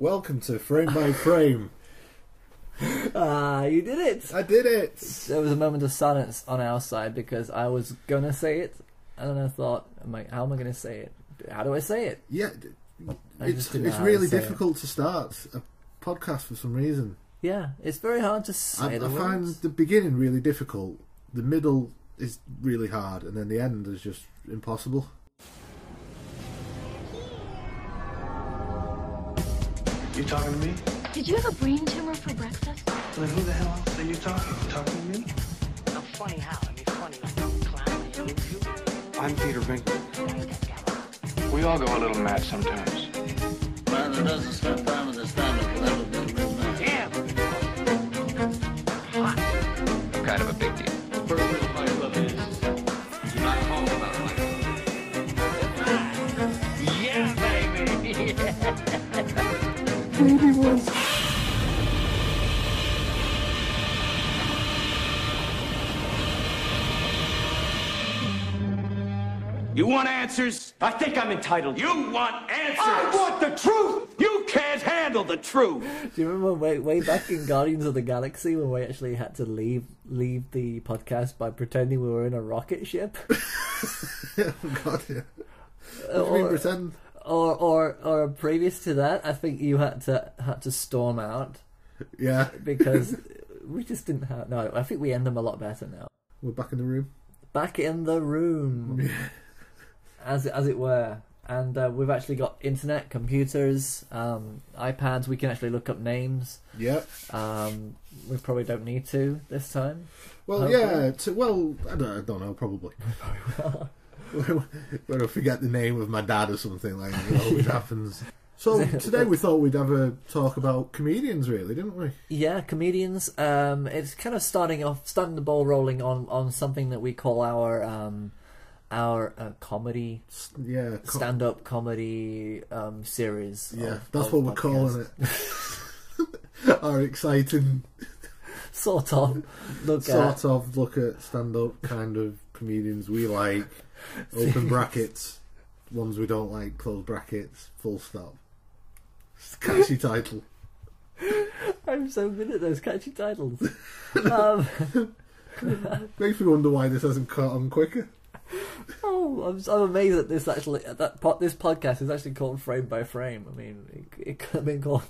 Welcome to Frame by Frame. You did it! I did it! There was a moment of silence on our side because I was gonna say it, and then I thought, how am I gonna say it? How do I say it? Yeah, it's really difficult to start a podcast for some reason. Yeah, it's very hard to say the words. I find the beginning really difficult, the middle is really hard, and then the end is just impossible. You talking to me? Did you have a brain tumor for breakfast? Then who the hell else are you talking? You talking to me? I'm funny how? I mean, funny like a clown. I'm Peter Venkman. We all go a little mad sometimes. Man that doesn't spend time in the stand can never be a real man. Damn! Hot. I'm kind of a big deal. The first rule of my club is do not talk about my club. Yeah, baby! You want answers? I think I'm entitled. You want answers? I want the truth! You can't handle the truth! Do you remember way back in Guardians of the Galaxy when we actually had to leave the podcast by pretending we were in a rocket ship? Oh God, yeah. What do you mean pretend? Or previous to that, I think you had to storm out. Yeah. Because we just didn't have... No, I think we end them a lot better now. We're back in the room. Back in the room. As it were. And we've actually got internet, computers, iPads. We can actually look up names. Yep. We probably don't need to this time. Well, hopefully. Yeah. I don't know, probably. When I forget the name of my dad or something, like it always happens. So today we thought we'd have a talk about comedians, really, didn't we? Yeah, comedians. It's kind of starting the ball rolling on something that we call our comedy, stand-up comedy series. Yeah, that's what we're calling it. Our exciting sort of look at stand-up kind of comedians we like. Open brackets, ones we don't like, close brackets, full stop. Catchy title. I'm so good at those catchy titles. Makes me wonder why this hasn't caught on quicker. Oh, I'm amazed that this podcast is actually called Frame by Frame. I mean, it could have been called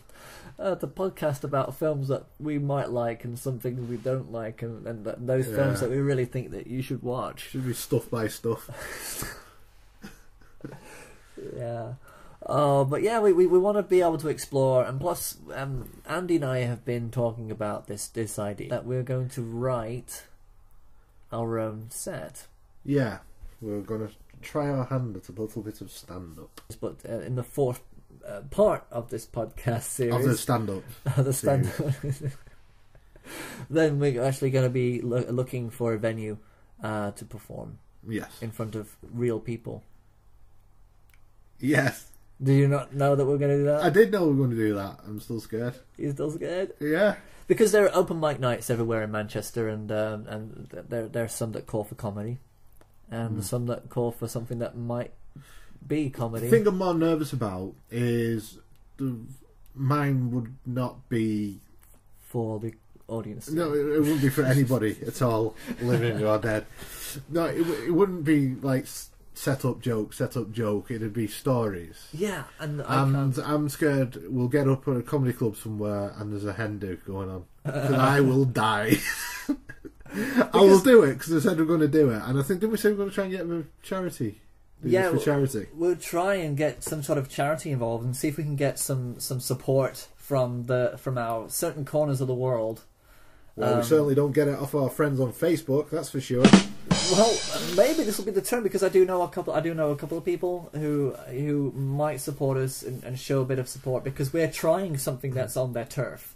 the podcast about films that we might like and some things we don't like, and those films that we really think that you should watch. Should be stuff by stuff. Yeah. But yeah, we want to be able to explore, and plus, Andy and I have been talking about this idea that we're going to write our own set. Yeah, we're going to try our hand at a little bit of stand-up. But in the fourth part of this podcast series... Of the stand-up. Then we're actually going to be looking for a venue to perform. Yes. In front of real people. Yes. Did you not know that we were going to do that? I did know we were going to do that. I'm still scared. You're still scared? Yeah. Because there are open mic nights everywhere in Manchester, and there are some that call for comedy, and some that call for something that might be comedy. The thing I'm more nervous about is mine would not be for the audience. No, it wouldn't be for anybody at all, living or dead. No, it wouldn't be like set up joke. It'd be stories. Yeah, and I'm scared we'll get up at a comedy club somewhere and there's a hen do going on. And I will die. I will do it because I said we're going to do it, and I think did we say we're going to try and get a charity? For charity. We'll try and get some sort of charity involved and see if we can get some support from our certain corners of the world. Well, we certainly don't get it off our friends on Facebook, that's for sure. Well, maybe this will be the turn, because I do know a couple of people who might support us and show a bit of support, because we're trying something that's on their turf.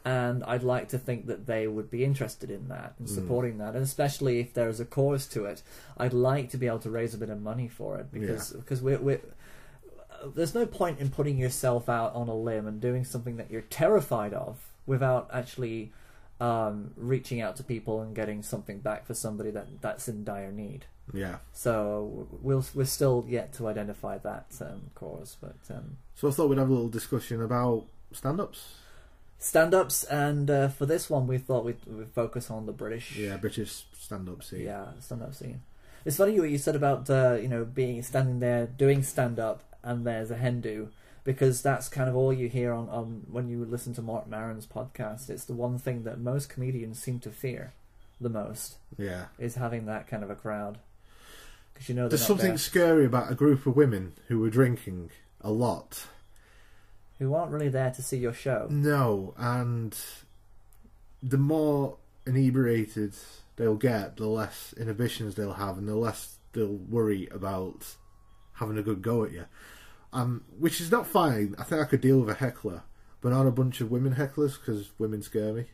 And I'd like to think that they would be interested in that and supporting that, and especially if there's a cause to it, I'd like to be able to raise a bit of money for it, because we're there's no point in putting yourself out on a limb and doing something that you're terrified of without actually reaching out to people and getting something back for somebody that's in dire need. Yeah. So we're still yet to identify that cause, but so I thought we'd have a little discussion about stand-ups. Stand-ups, and for this one we thought we'd focus on the British. Yeah, British stand-up scene. Yeah, stand-up scene. It's funny what you said about being standing there doing stand-up and there's a hen do, because that's kind of all you hear on when you listen to Mark Maron's podcast. It's the one thing that most comedians seem to fear the most. Yeah, is having that kind of a crowd, because you know there's something scary about a group of women who were drinking a lot, who aren't really there to see your show. No, and the more inebriated they'll get, the less inhibitions they'll have, and the less they'll worry about having a good go at you. Which is not fine. I think I could deal with a heckler, but not a bunch of women hecklers, because women scare me.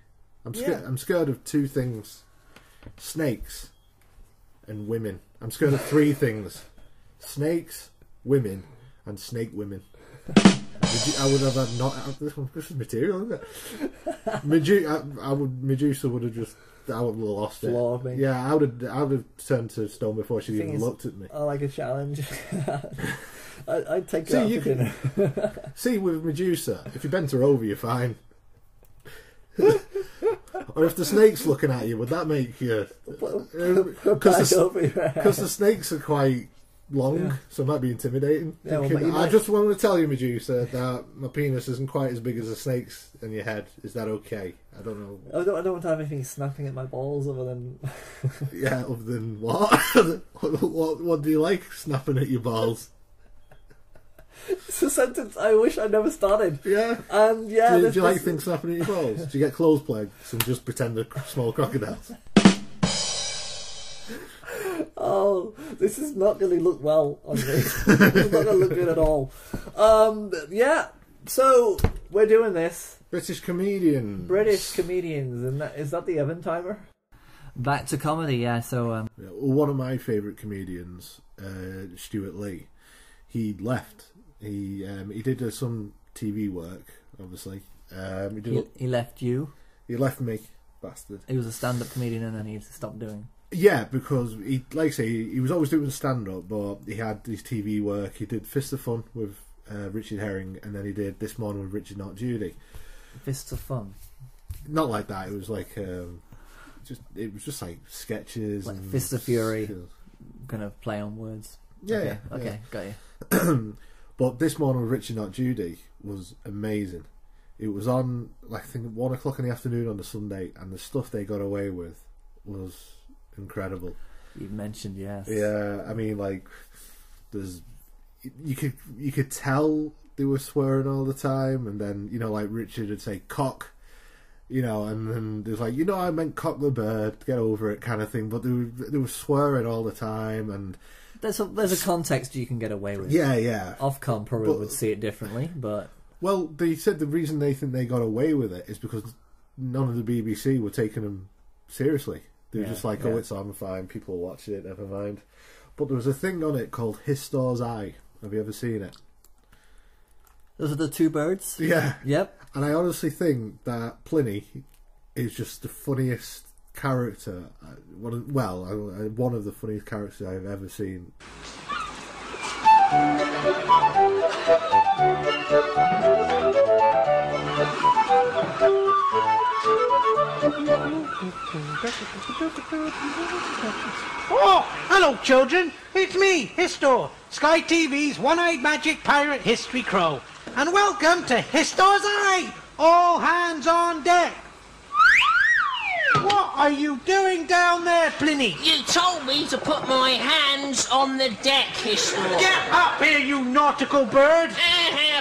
I'm scared of two things: snakes and women. I'm scared of three things: snakes, women, and snake women. I would have had not. This is material, isn't it? Medusa would have just. I would have lost it. Floored me. Yeah, I would have turned to stone before she even looked at me. I like a challenge. I'd take her out for dinner. See, with Medusa, if you bent her over, you're fine. Or if the snake's looking at you, would that make you? Because the snakes are quite long, so it might be intimidating. Yeah, I just wanted to tell you, Medusa, that my penis isn't quite as big as a snake's in your head. Is that okay? I don't know. I don't want to have anything snapping at my balls other than... Yeah, other than what? What do you like snapping at your balls? It's a sentence I wish I never started. Yeah. Yeah. Do you like things snapping at your balls? Do you get clothes plagues and just pretend they're small crocodiles? Oh, this is not going to look well on me. It's not going to look good at all. Yeah, so we're doing this. British comedians. And is that the Evan timer? Back to comedy, yeah. So one of my favourite comedians, Stewart Lee, he left. He did some TV work, obviously. He left you? He left me, bastard. He was a stand-up comedian and then he stopped doing. Yeah, because he, like I say, he was always doing stand-up, but he had his TV work. He did Fist of Fun with Richard Herring, and then he did This Morning with Richard Not Judy. Fists of Fun? Not like that. It was like just like sketches, like and Fist of Fury, kind of play on words. Yeah. Okay, got you. But This Morning with Richard Not Judy was amazing. It was on, like, I think 1 o'clock in the afternoon on the Sunday, and the stuff they got away with was incredible. You mentioned, yes. Yeah, I mean, like, you could tell they were swearing all the time, and then, like Richard would say cock, and then there's like, I meant cock the bird, get over it, kind of thing. But they were swearing all the time, and there's a context you can get away with. Yeah. Ofcom probably would see it differently, but well, they said the reason they think they got away with it is because none of the BBC were taking them seriously. They were just like, oh, it's on, fine, people will watch it, never mind. But there was a thing on it called Histor's Eye. Have you ever seen it? Those are the two birds? Yeah. Yep. And I honestly think that Pliny is just the funniest character. One of the funniest characters I've ever seen. Oh, hello, children. It's me, Histor, Sky TV's one-eyed magic pirate history crow. And welcome to Histor's Eye! All hands on deck! What are you doing down there, Pliny? You told me to put my hands on the deck, Histor. Get up here, you nautical bird!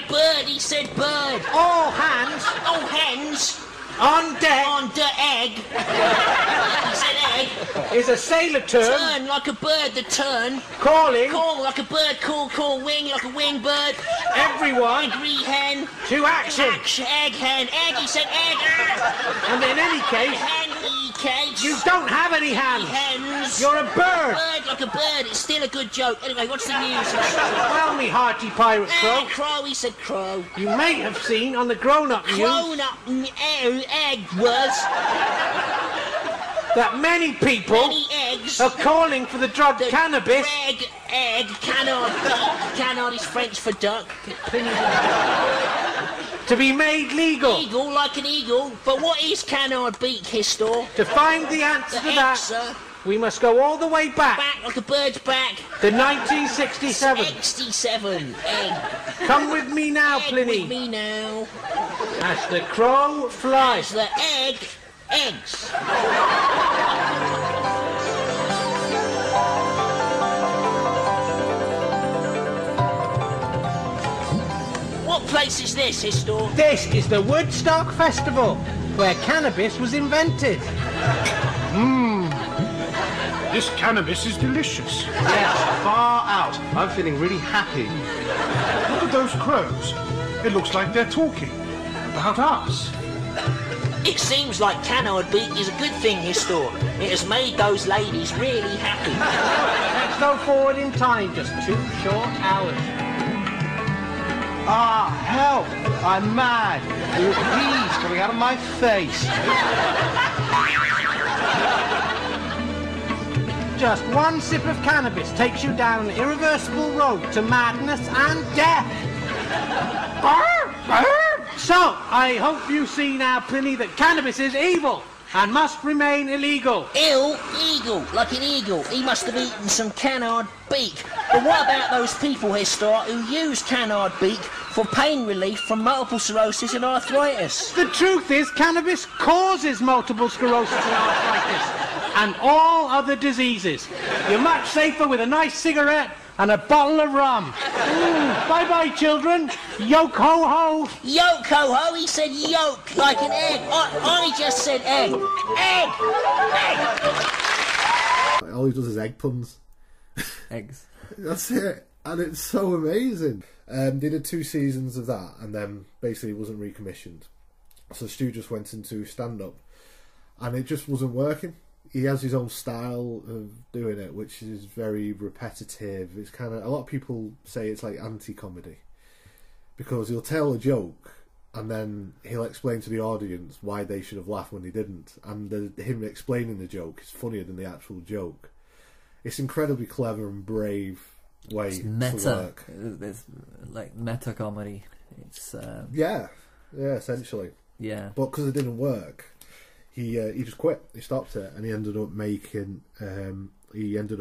Bird, he said bird. All hands Oh, hens on deck on the egg. He said egg. is a sailor term Turn like a bird, the turn. calling Call like a bird, call, wing like a wing bird. everyone Agree hen. to action. Egg hen, egg, he said egg. And in any case, Hen, cage. you don't have any hands. Hens. You're a bird. Bird like a bird, it's still a good joke. Anyway, what's the news? Well, me hearty pirate crow, Crow, he said crow. you may have seen on the grown-up news Grown up egg was that many people many eggs. are calling for the drug cannabis. Egg, canard is French for duck. to be made legal. Eagle like an eagle, but what is canard beak, Histor? To find the answer to egg, that, sir. we must go all the way back Back like a bird's back. to 1967. 67. Egg. Come with me now, Egg Pliny. with me now. As the crow flies. As the egg eggs. What place is this, Histor? This is the Woodstock Festival, where cannabis was invented. This cannabis is delicious. Yes. Far out. I'm feeling really happy. Look at those crows. It looks like they're talking about us. It seems like canard beak is a good thing, Histor. It has made those ladies really happy. Let's go forward in time just 2 short hours. Ah, help! I'm mad. There are bees coming out of my face. Just one sip of cannabis takes you down an irreversible road to madness and death. So, I hope you see now, Pliny, that cannabis is evil and must remain illegal. Eagle, like an eagle. He must have eaten some canard beak. But what about those people, Histor, who use canard beak for pain relief from multiple sclerosis and arthritis? The truth is, cannabis causes multiple sclerosis and arthritis and all other diseases. You're much safer with a nice cigarette and a bottle of rum. Bye-bye, children. Yoke ho ho. Yolk, ho ho, he said yolk, like an egg. I just said egg. Egg! All he does is egg puns. Eggs. That's it, and it's so amazing. They did 2 seasons of that, and then basically it wasn't recommissioned. So Stu just went into stand-up, and it just wasn't working. He has his own style of doing it, which is very repetitive. It's kind of, a lot of people say it's like anti-comedy, because he'll tell a joke and then he'll explain to the audience why they should have laughed when they didn't, and him explaining the joke is funnier than the actual joke. It's incredibly clever and brave way It's to meta. work. It's like meta comedy. It's Yeah, essentially. yeah. But because it didn't work, he just quit. He stopped it, and he ended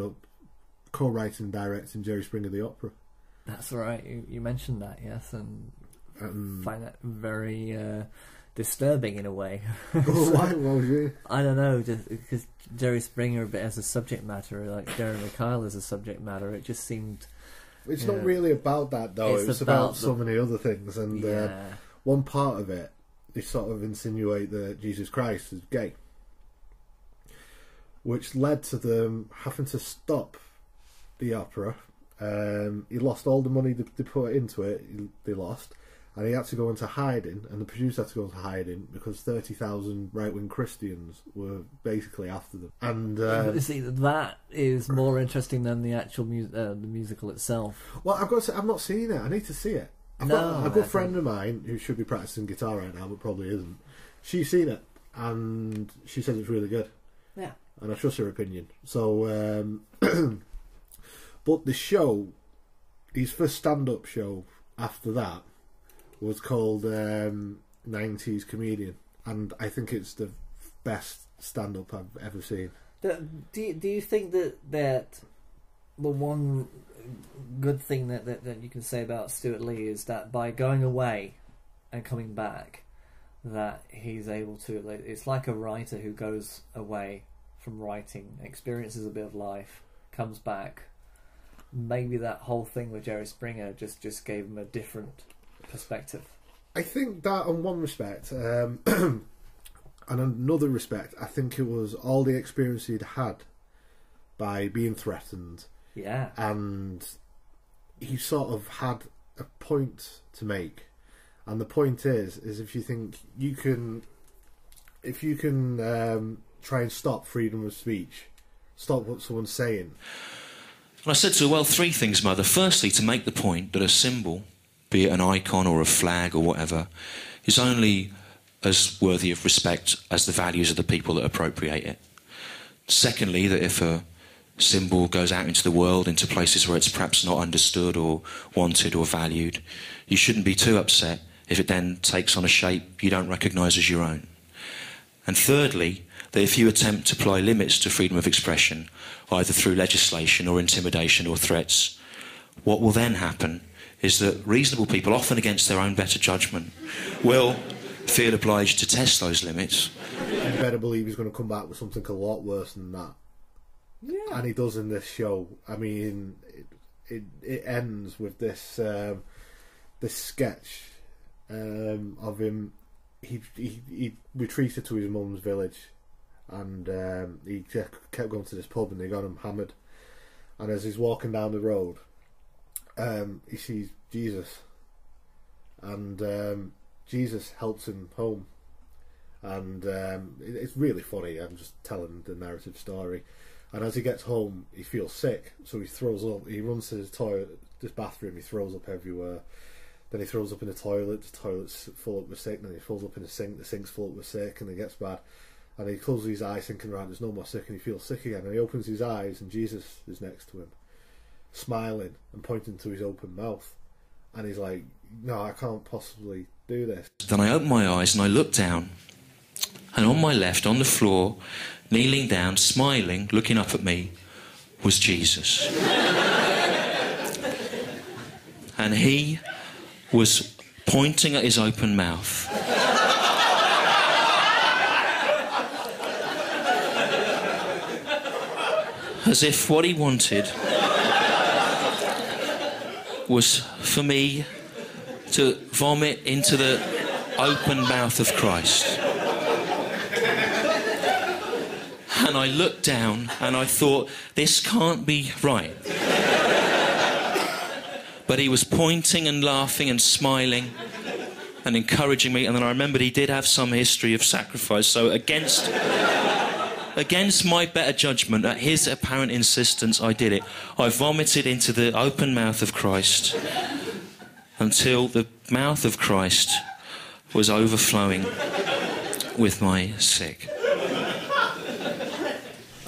up co-writing and directing Jerry Springer the Opera. That's right. You mentioned that, yes, and find that very disturbing in a way. Why? What was you? I don't know, just because Jerry Springer a bit as a subject matter, like Jeremy Kyle as a subject matter, it just seemed. It's not really about that though. It's about so many other things, and one part of it, they sort of insinuate that Jesus Christ is gay, which led to them having to stop the opera. He lost all the money they put into it. They lost, and he had to go into hiding, and the producer had to go into hiding because 30,000 right-wing Christians were basically after them. And see, that is more interesting than the actual the musical itself. Well, I've got to say, I've not seen it. I need to see it. I've got a good friend of mine who should be practicing guitar right now, but probably isn't. She's seen it, and she says it's really good. Yeah. And I trust her opinion. So, but the show, his first stand-up show after that was called 90s Comedian, and I think it's the best stand-up I've ever seen. Do you think that the one good thing that you can say about Stewart Lee is that by going away and coming back, that he's able to, it's like a writer who goes away from writing, experiences a bit of life, comes back. Maybe that whole thing with Jerry Springer just gave him a different perspective. I think that in one respect, and another respect, I think it was all the experience he'd had by being threatened. Yeah. And he sort of had a point to make. And the point is if you think you can try and stop freedom of speech, stop what someone's saying. And I said to her, well, 3 things, Mother. Firstly, to make the point that a symbol, be it an icon or a flag or whatever, is only as worthy of respect as the values of the people that appropriate it. Secondly, that if a symbol goes out into the world, into places where it's perhaps not understood or wanted or valued, you shouldn't be too upset if it then takes on a shape you don't recognise as your own. And thirdly, that if you attempt to apply limits to freedom of expression, either through legislation or intimidation or threats, what will then happen is that reasonable people, often against their own better judgment, will feel obliged to test those limits. You better believe he's going to come back with something a lot worse than that. Yeah. And he does in this show. I mean, it ends with this this sketch of him. He retreated to his mum's village, and he kept going to this pub, and they got him hammered. And as he's walking down the road, he sees Jesus, and Jesus helps him home. And it's really funny. I'm just telling the narrative story. And as he gets home, he feels sick, so he throws up. He runs to his toilet, this bathroom. He throws up everywhere. Then he throws up in the toilet. The toilet's full up with sick. Then he throws up in the sink. The sink's full up with sick, and it gets bad. And he closes his eyes, thinking, right, there's no more sick, and he feels sick again. And he opens his eyes, and Jesus is next to him, smiling and pointing to his open mouth. And he's like, no, I can't possibly do this. Then I opened my eyes and I looked down, and on my left, on the floor, kneeling down, smiling, looking up at me, was Jesus. And he was pointing at his open mouth. As if what he wanted was for me to vomit into the open mouth of Christ. And I looked down and I thought, this can't be right. But he was pointing and laughing and smiling and encouraging me. And then I remembered he did have some history of sacrifice. So against my better judgment, at his apparent insistence, I did it. I vomited into the open mouth of Christ until the mouth of Christ was overflowing with my sick.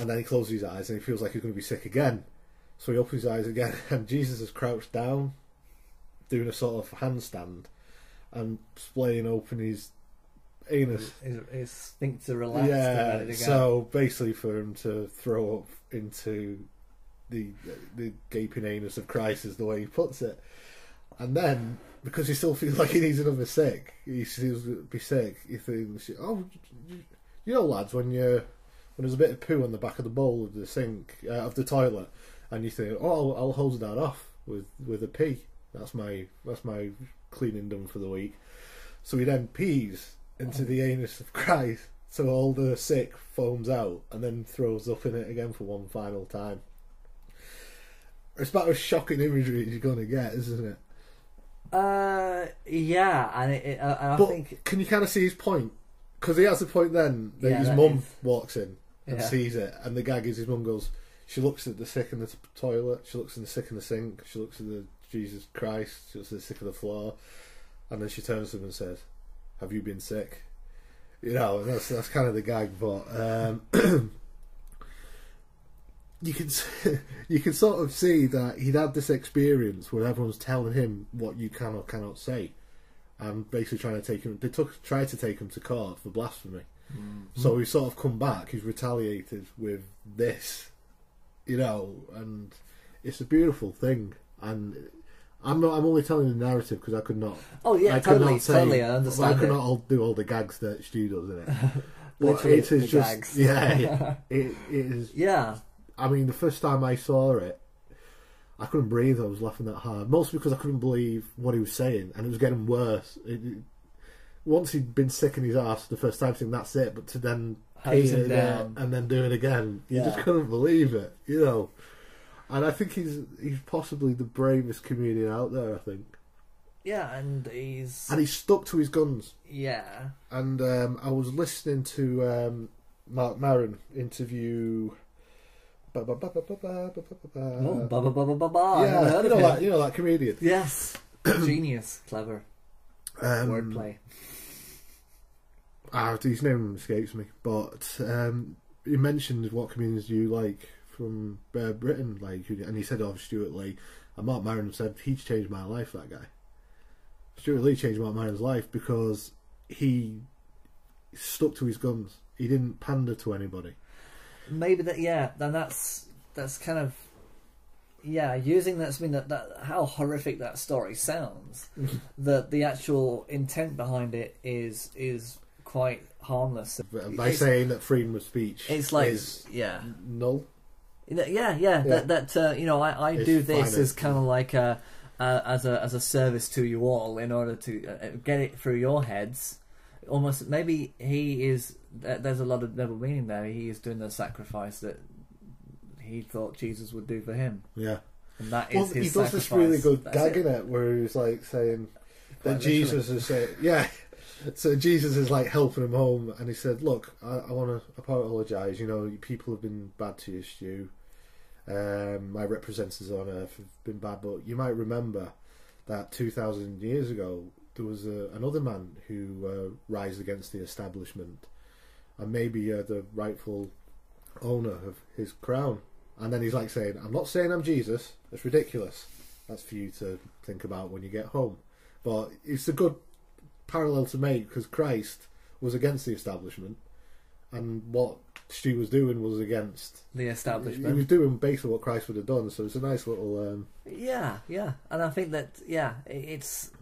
And then he closes his eyes and he feels like he's going to be sick again. So he opens his eyes again, and Jesus is crouched down, doing a sort of handstand and splaying open his anus. His sphincter relaxed. Yeah, so basically for him to throw up into the gaping anus of Christ is the way he puts it. And then, because he still feels like he needs another sick, he feels to be sick, he thinks, oh, you know, lads, when there's a bit of poo on the back of the bowl of the sink, of the toilet, and you think, oh, I'll hose that off with a pee. That's my cleaning done for the week. So he then pees into the anus of Christ, so all the sick foams out, and then throws up in it again for one final time. It's about as shocking imagery as you're going to get, isn't it? Yeah, and I think... Can you kind of see his point? Because he has a point then that his mum walks in and sees it, and the gag is his mum goes, she looks at the sick in the toilet, she looks at the sick in the sink, she looks at the Jesus Christ, she looks at the sick on the floor, and then she turns to him and says, have you been sick? You know, that's kind of the gag, but you can sort of see that he'd had this experience where everyone's telling him what you can or cannot say, and basically trying to take him. They tried to take him to court for blasphemy. Mm-hmm. So he's sort of come back. He's retaliated with this, you know, and it's a beautiful thing. And I'm only telling the narrative because I could not. Oh yeah, totally. I understand. I could not do all the gags that Stu does in it. Literally, it is just gags. Yeah, it is. Yeah. I mean, the first time I saw it, I couldn't breathe. I was laughing that hard, mostly because I couldn't believe what he was saying, and it was getting worse. Once he'd been sick in his ass the first time, saying that's it, but to then pee it down and then do it again, you just couldn't believe it, you know. And I think he's possibly the bravest comedian out there. I think. Yeah, and he's stuck to his guns. Yeah. And I was listening to Mark Maron interview. Oh, yeah, you know that comedian. Yes, genius, clever, wordplay. His name escapes me, but he mentioned what comedians do you like from Britain, like, and he said, "Oh, Stewart Lee." And Mark Maron said he's changed my life. That guy. Stewart Lee changed Mark Maron's life because he stuck to his guns. He didn't pander to anybody. Maybe that, yeah. Then that's kind of, yeah. Using that, I mean, that how horrific that story sounds. That the actual intent behind it is quite harmless. By saying that freedom of speech, it's like is null. Yeah. You know, I do this as kind of like as a service to you all in order to get it through your heads. Almost, maybe he is. There's a lot of double meaning there. He is doing the sacrifice that he thought Jesus would do for him. Yeah, and that is his he does sacrifice. this really good That's gag in it, where he's like saying that Jesus is saying, so Jesus is like helping him home, and he said, "Look, I want to apologise. You know, people have been bad to you, Stu. My representatives on earth have been bad, but you might remember that 2,000 years ago there was another man who rised against the establishment, and maybe you're the rightful owner of his crown." And then he's like saying, "I'm not saying I'm Jesus. That's ridiculous. That's for you to think about when you get home." But it's a good parallel to make, because Christ was against the establishment, and what Stu was doing was against the establishment. He was doing basically what Christ would have done. So it's a nice little yeah, and I think that it's,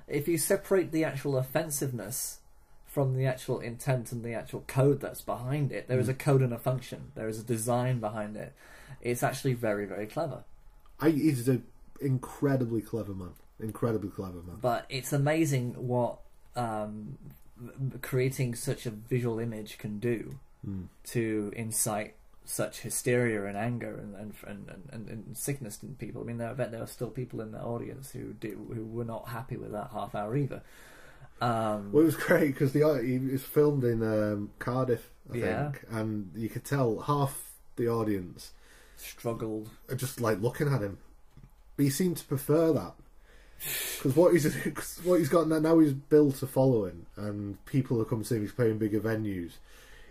if you separate the actual offensiveness from the actual intent and the actual code that's behind it, there is a code and a function. There is a design behind it. It's actually very, very clever. He's an incredibly clever man. But it's amazing what creating such a visual image can do to incite such hysteria and anger and sickness in people. I mean, I bet there are still people in the audience who were not happy with that half hour either. Well, it was great because it was filmed in Cardiff, I think, and you could tell half the audience struggled, just like looking at him. But he seemed to prefer that, because what he's got now, he's built a following, and people have come to see him. He's playing bigger venues.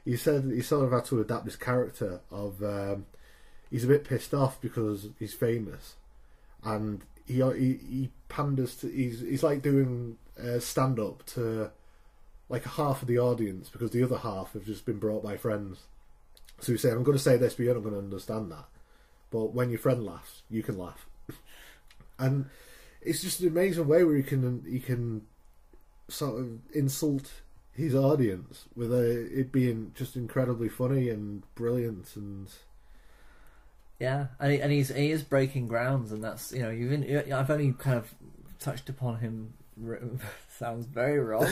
He said he sort of had to adapt his character of he's a bit pissed off because he's famous, and he panders to. He's like doing stand up to like half of the audience, because the other half have just been brought by friends. So he's saying, "I'm going to say this, but you're not going to understand that. But when your friend laughs, you can laugh." And it's just an amazing way where he can sort of insult his audience with it being just incredibly funny and brilliant, and he is breaking grounds, and that's, you know, I've only kind of touched upon him. Sounds very wrong.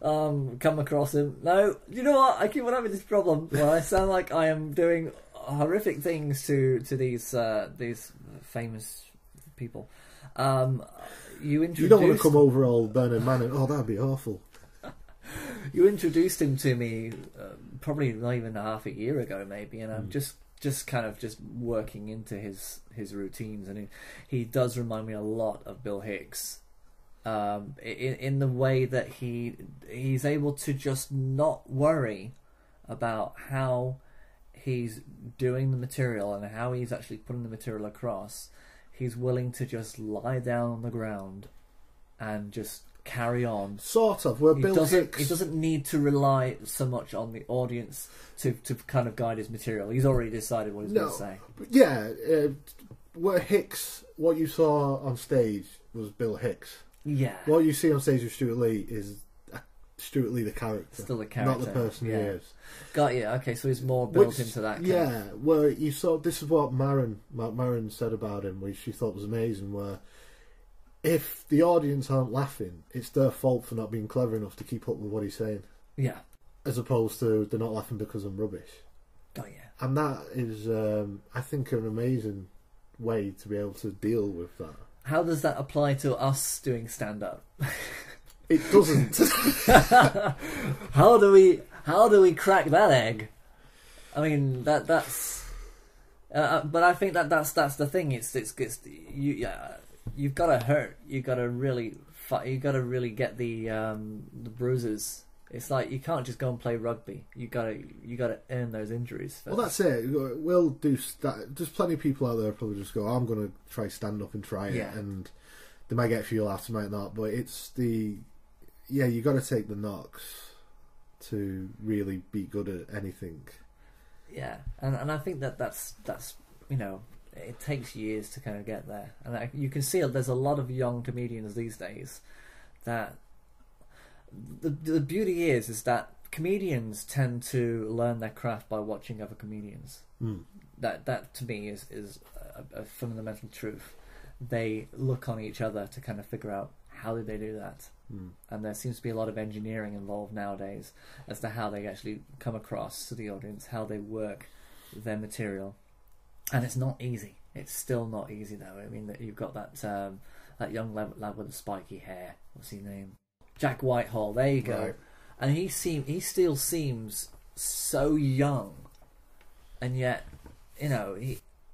Come across him. No, you know what? I keep on having this problem where I sound like I am doing horrific things to these famous people. You don't want to come over all Bernard Manning. Oh, that'd be awful. You introduced him to me probably not even half a year ago, maybe, and I'm just kind of just working into his routines, and he does remind me a lot of Bill Hicks, in the way that he's able to just not worry about how he's doing the material and how he's actually putting the material across. He's willing to just lie down on the ground and just carry on. Sort of. Where Bill Hicks... He doesn't need to rely so much on the audience to kind of guide his material. He's already decided what he's going to say. Yeah. Where Hicks, what you saw on stage was Bill Hicks. Yeah. What you see on stage with Stewart Lee is Stewart Lee the character. Still the character. Not the person he is. Got you. Okay, so he's more built into that. Yeah, where you saw... This is what Mark Maron said about him, which she thought was amazing, where if the audience aren't laughing, it's their fault for not being clever enough to keep up with what he's saying. Yeah. As opposed to they're not laughing because I'm rubbish. Got you. And that is, I think, an amazing way to be able to deal with that. How does that apply to us doing stand-up? It doesn't. How do we crack that egg? I mean, that's. But I think that's the thing. You've got to hurt. You've got to really get the bruises. It's like you can't just go and play rugby. You got to earn those injuries first. Well, that's it. We'll do. There's plenty of people out there who probably just go, "I'm going to try stand up and try it," and They might get a few laughs, they might not, but it's you got to take the knocks to really be good at anything. Yeah, and I think that's it takes years to kind of get there, and you can see there's a lot of young comedians these days that the beauty is that comedians tend to learn their craft by watching other comedians. That to me is a fundamental truth. They look on each other to kind of figure out how did they do that, and there seems to be a lot of engineering involved nowadays as to how they actually come across to the audience, how they work their material, and it's not easy. It's still not easy though. I mean, that you've got that young lad with the spiky hair. What's his name? Jack Whitehall. There you go. Right. And he still seems so young, and yet,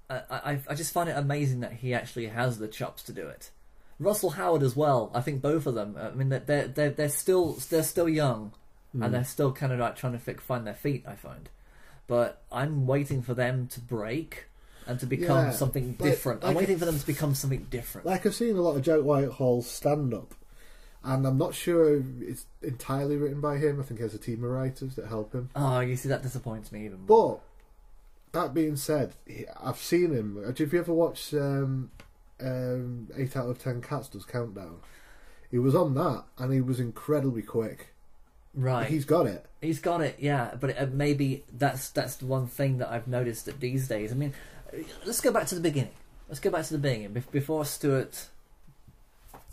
I just find it amazing that he actually has the chops to do it. Russell Howard as well. I think both of them. I mean, they're still young, and they're still kind of like trying to find their feet. I find, but I'm waiting for them to break and to become something different. I'm waiting for them to become something different. Like I've seen a lot of Jack Whitehall's stand up, and I'm not sure it's entirely written by him. I think he has a team of writers that help him. Oh, you see, that disappoints me even more. But that being said, I've seen him. Have you ever watched 8 out of 10 Cats Does Countdown? He was on that, and he was incredibly quick. Right, he's got it. He's got it, yeah. But maybe that's the one thing that I've noticed that these days. I mean, let's go back to the beginning. Before Stewart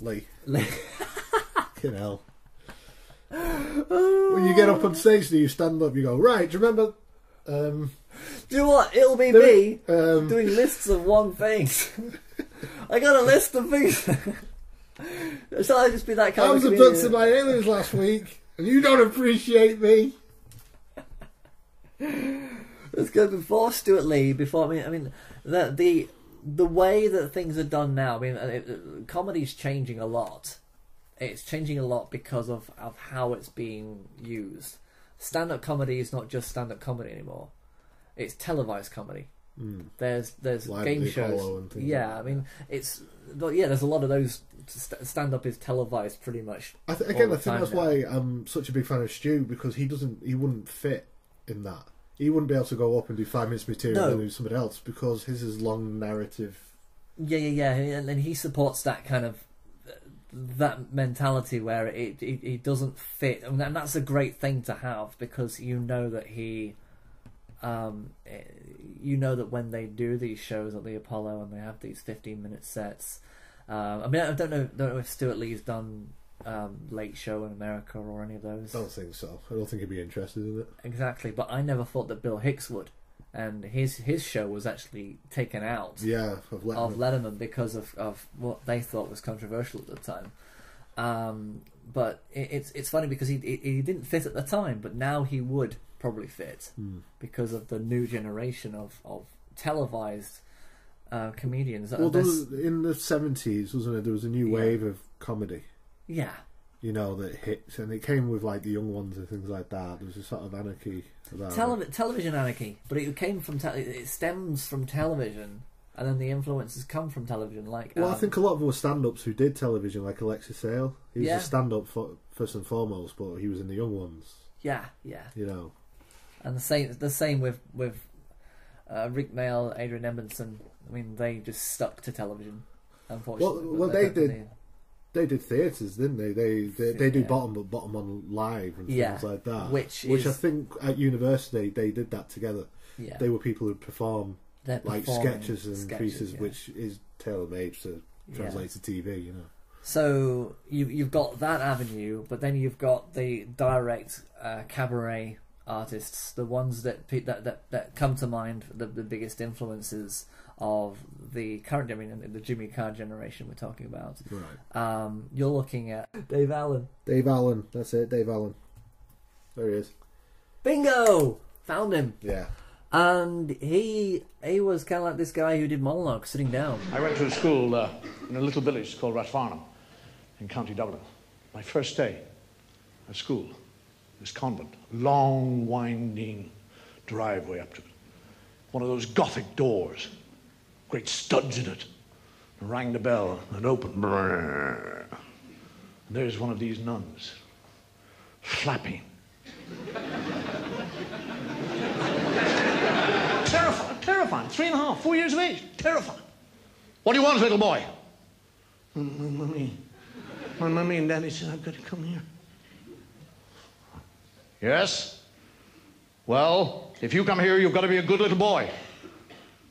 Lee. Fucking hell. When you get up on stage, do you stand up? You go, right? Do you remember? Do you know what? It'll be me doing lists of one things. I got a list of things. Shall I just be that kind of comedian? I was abducted by aliens last week, and you don't appreciate me. Let's go before Stewart Lee. The way that things are done now. I mean, comedy's changing a lot. It's changing a lot because of how it's being used. Stand-up comedy is not just stand-up comedy anymore. It's televised comedy. There's Live game shows. Yeah, I mean, there's a lot of those. Stand-up is televised pretty much. I think that's why I'm such a big fan of Stu, because he wouldn't fit in that. He wouldn't be able to go up and do 5 minutes material and do somebody else, because his is long narrative. Yeah, and he supports that kind of that mentality where it doesn't fit, and that's a great thing to have, because you know that when they do these shows at the Apollo and they have these 15-minute sets. I mean, I don't know if Stewart Lee's done Late Show in America or any of those. I don't think so. I don't think he'd be interested in it. Exactly, but I never thought that Bill Hicks would, and his show was actually taken out. Yeah, of Letterman because of what they thought was controversial at the time. But it's funny because he didn't fit at the time, but now he would probably fit because of the new generation of televised comedians. Well, in the 70s, wasn't it? There was a new wave of comedy. Yeah. That hits, and it came with like the young ones and things like that. There was a sort of anarchy about television anarchy, but it came from it stems from television, and then the influences come from television. Like, I think a lot of them were stand-ups who did television, like Alexis Sale. He was a stand-up first and foremost, but he was in the young ones. Yeah. And the same with Rick Mail, Adrian Edmondson. I mean, they just stuck to television. Unfortunately, well, they did theatres, didn't they? They do bottom on live and things like that. Which I think at university they did that together. Yeah. They were people who perform like sketches and pieces, which is tailor made to translate to TV. So you've got that avenue, but then you've got the direct cabaret artists, the ones that come to mind, the biggest influences of the current, the Jimmy Carr generation we're talking about. Right. You're looking at Dave Allen. Dave Allen, that's it, Dave Allen. There he is. Bingo! Found him. Yeah. And he was kind of like this guy who did monologues sitting down. I went to a school in a little village called Radford in County Dublin. My first day at school, this convent, long winding driveway up to it. One of those Gothic doors, great studs in it, rang the bell and opened. Brrr. And there's one of these nuns, flapping. Terrifying. 3.5, 4 years of age. Terrifying. What do you want, little boy? My mummy and daddy said I've got to come here. Yes? Well, if you come here, you've got to be a good little boy.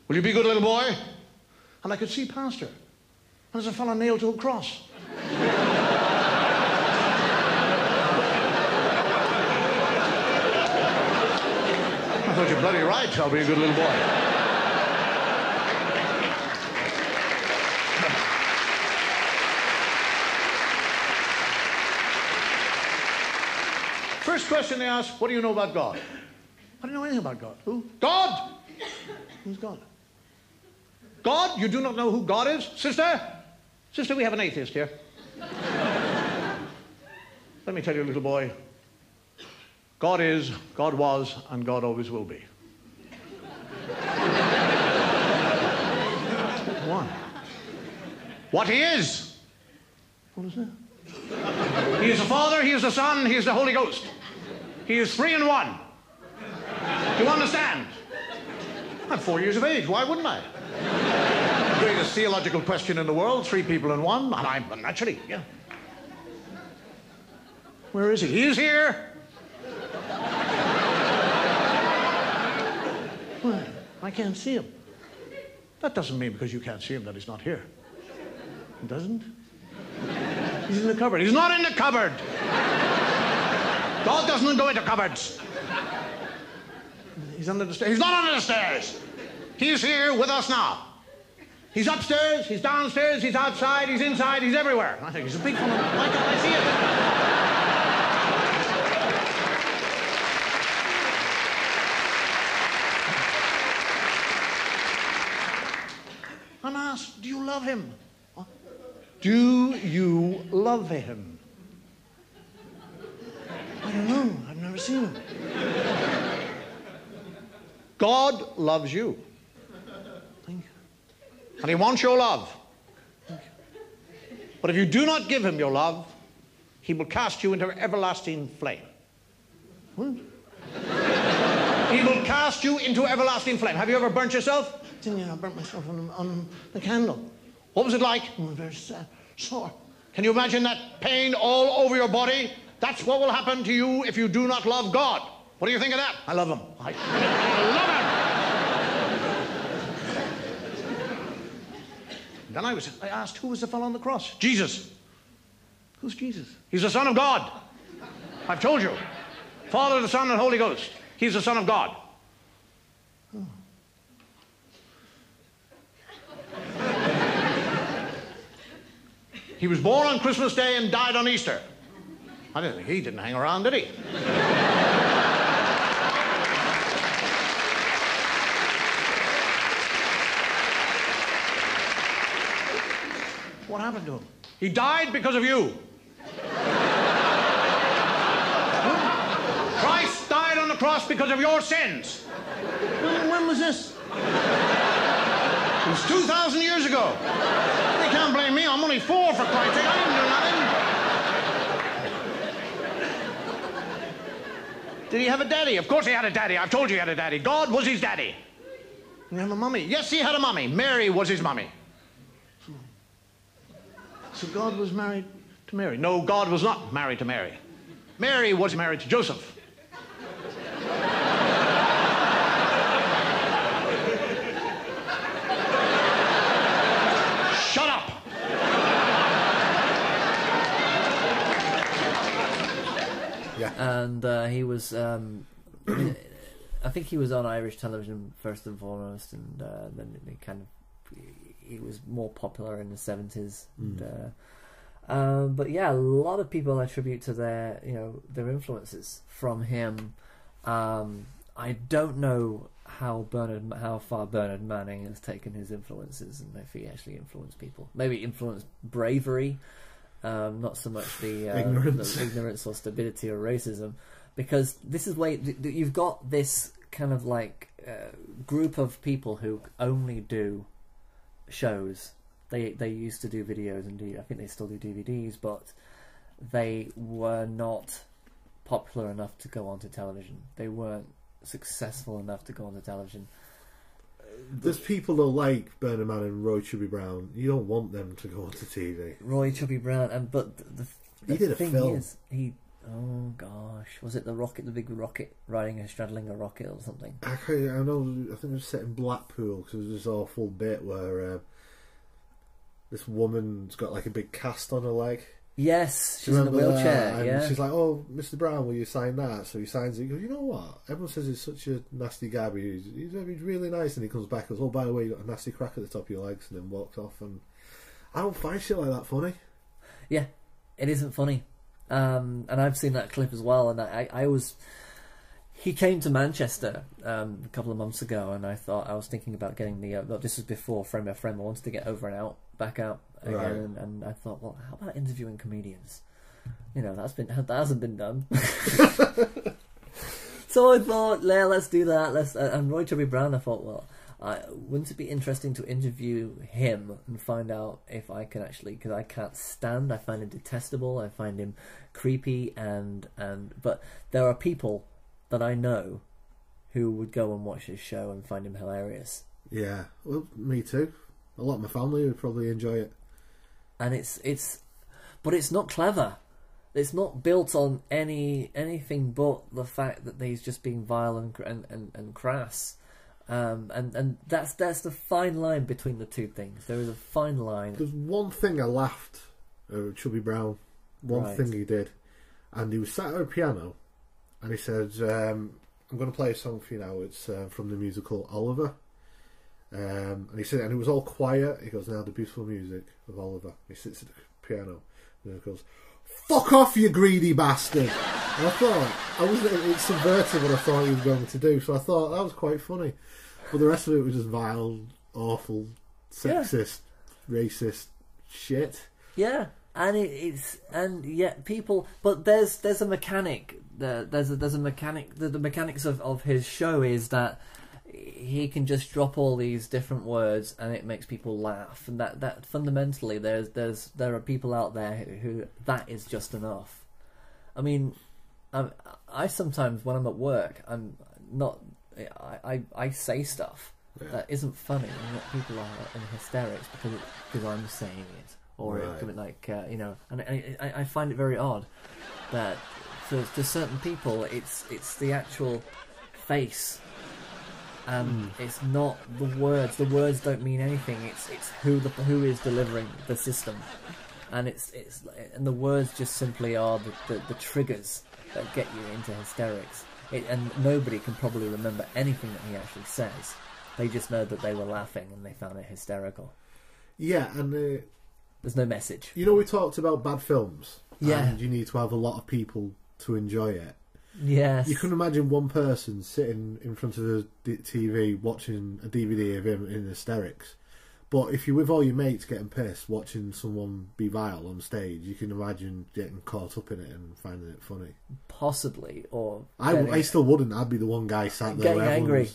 Will you be a good little boy? And I could see past her. And there's a fellow nailed to a cross. I thought you're bloody right, I'll be a good little boy. First question they ask, what do you know about God? I don't know anything about God. Who? God! Who's God? God? You do not know who God is? Sister? Sister, we have an atheist here. Let me tell you, little boy. God is, God was, and God always will be. What? What he is. What is that? He is the Father, he is the Son, he is the Holy Ghost. He is 3 in 1. Do you understand? I'm 4 years of age, why wouldn't I? The greatest theological question in the world, 3 people in 1, and I'm naturally, yeah. Where is he? He is here. Well, I can't see him. That doesn't mean because you can't see him that he's not here. It doesn't? He's in the cupboard. He's not in the cupboard. God doesn't go into cupboards. He's under the stairs. He's not under the stairs. He's here with us now. He's upstairs, he's downstairs, he's outside, he's inside, he's everywhere. I think he's a big fellow. Why can't I see it? I'm asked, do you love him? What? Do you love him? I don't know. I've never seen him. God loves you. Thank you. And he wants your love. Thank you. But if you do not give him your love, he will cast you into everlasting flame. What? He will cast you into everlasting flame. Have you ever burnt yourself? I burnt myself on the candle. What was it like? Very sad, sore. Can you imagine that pain all over your body? That's what will happen to you if you do not love God. What do you think of that? I love him. I love him. Then I asked, who was the fellow on the cross? Jesus. Who's Jesus? He's the Son of God. I've told you. Father, the Son, and Holy Ghost. He's the Son of God. Oh. He was born on Christmas Day and died on Easter. I didn't think he didn't hang around, did he? What happened to him? He died because of you. Christ died on the cross because of your sins. When was this? It was 2,000 years ago. They can't blame me. I'm only 4, for Christ's sake. I didn't do nothing. Did he have a daddy? Of course he had a daddy. I've told you he had a daddy. God was his daddy. Did he have a mummy? Yes, he had a mummy. Mary was his mummy. So God was married to Mary. No, God was not married to Mary. Mary was married to Joseph. Shut up! Yeah. And he was, I think he was on Irish television first and foremost, and then he was more popular in the 70s. But yeah, a lot of people attribute to their influences from him. I don't know how far Bernard Manning has taken his influences, and if he actually influenced people. Maybe influenced bravery, not so much the ignorance or stupidity or racism, because this is where you've got this kind of like group of people who only do shows They used to do videos and I think they still do DVDs, but they were not popular enough to go onto television. They weren't successful enough to go onto television. There's people that like Burner Man and Roy Chubby Brown. You don't want them to go onto TV. Roy Chubby Brown, but he did a thing film. Is, oh gosh, was it the big rocket riding and straddling a rocket or something? I think it was set in Blackpool because there's this awful bit where this woman's got like a big cast on her leg. Yes, she's in a wheelchair. And yeah, she's like, "Oh, Mr. Brown, will you sign that?" So he signs it. He goes, "You know what? Everyone says he's such a nasty guy, but he's really nice." And he comes back and goes, "Oh, by the way, you got a nasty crack at the top of your legs," and then walks off. And I don't find shit like that funny. Yeah, it isn't funny. And I've seen that clip as well. And I was. He came to Manchester a couple of months ago, and I was thinking about getting the. This was before Friend by Friend. I wanted to get Over and Out back out again, right. and I thought, well, how about interviewing comedians? You know, that hasn't been done. So I thought, yeah, let's do that. And Roy Chubby Brown, I thought, well, wouldn't it be interesting to interview him and find out if I can actually, because I can't stand. I find him detestable. I find him creepy, but there are people that I know who would go and watch his show and find him hilarious. Yeah, well, me too. A lot of my family would probably enjoy it. And but it's not clever. It's not built on anything but the fact that he's just being vile and crass. And that's the fine line between the two things. There is a fine line. There's one thing I laughed at Chubby Brown. One thing he did, and he was sat at a piano. And he said, I'm going to play a song for you now. It's from the musical Oliver. And he said, and it was all quiet. He goes, now the beautiful music of Oliver. He sits at the piano and he goes, "Fuck off, you greedy bastard." And I thought, it subverted what I thought he was going to do. So I thought that was quite funny. But the rest of it was just vile, awful, sexist, racist shit. Yeah. And people, but there's a mechanic. There's a mechanic. The mechanics of his show is that he can just drop all these different words and it makes people laugh. And that fundamentally, there are people out there who that is just enough. I mean, I sometimes when I'm at work, I say stuff that isn't funny, and that people are in hysterics because I'm saying it. Or and I find it very odd that to certain people it's the actual face, and it's not the words. The words don't mean anything. It's who is delivering the system, and and the words just simply are the triggers that get you into hysterics. And nobody can probably remember anything that he actually says. They just know that they were laughing and they found it hysterical. Yeah, and. There's no message. You know, we talked about bad films. Yeah. And you need to have a lot of people to enjoy it. Yes. You can imagine one person sitting in front of the TV watching a DVD of him in hysterics. But if you're with all your mates getting pissed, watching someone be vile on stage, you can imagine getting caught up in it and finding it funny. Possibly, or... I still wouldn't. I'd be the one guy sat there getting angry.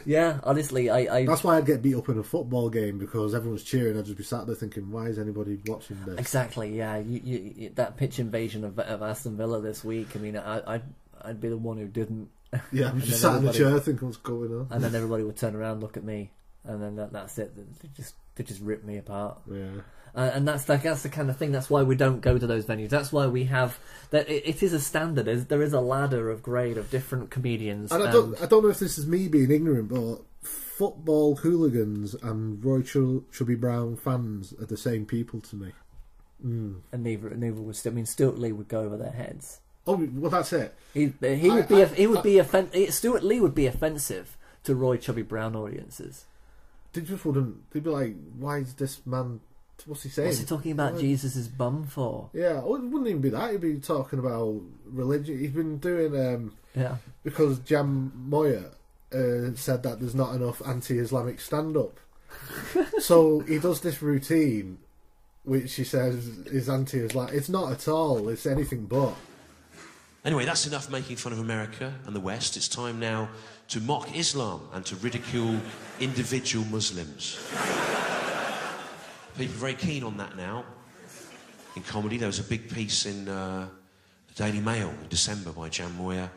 Yeah. Honestly, I... That's why I'd get beat up in a football game, because everyone's cheering. I'd just be sat there thinking, why is anybody watching this? Exactly, yeah. You that pitch invasion of Aston Villa this week, I mean, I'd be the one who didn't. Yeah, I'm just sat in the chair thinking, what's going on? And then everybody would turn around, look at me, and then that's it. They just rip me apart. Yeah. And that's the kind of thing. That's why we don't go to those venues. That's why we have that. It is a standard. There is a ladder of grade of different comedians. And I don't know if this is me being ignorant, but football hooligans and Roy Chubby Brown fans are the same people to me. And neither was. I mean, Stewart Lee would go over their heads. Oh well, that's it. Stewart Lee would be offensive to Roy Chubby Brown audiences. They just wouldn't. They'd be like, "Why is this man? What's he saying? What's he talking about Jesus' bum for?" Yeah, well, it wouldn't even be that. He'd be talking about religion. He's been doing because Jam Moya said that there's not enough anti-Islamic stand-up, so he does this routine, which he says is anti-Islam. It's not at all. It's anything but. Anyway, that's enough making fun of America and the West. It's time now to mock Islam and to ridicule individual Muslims. People are very keen on that now. In comedy, there was a big piece in the Daily Mail in December by Jan Moyer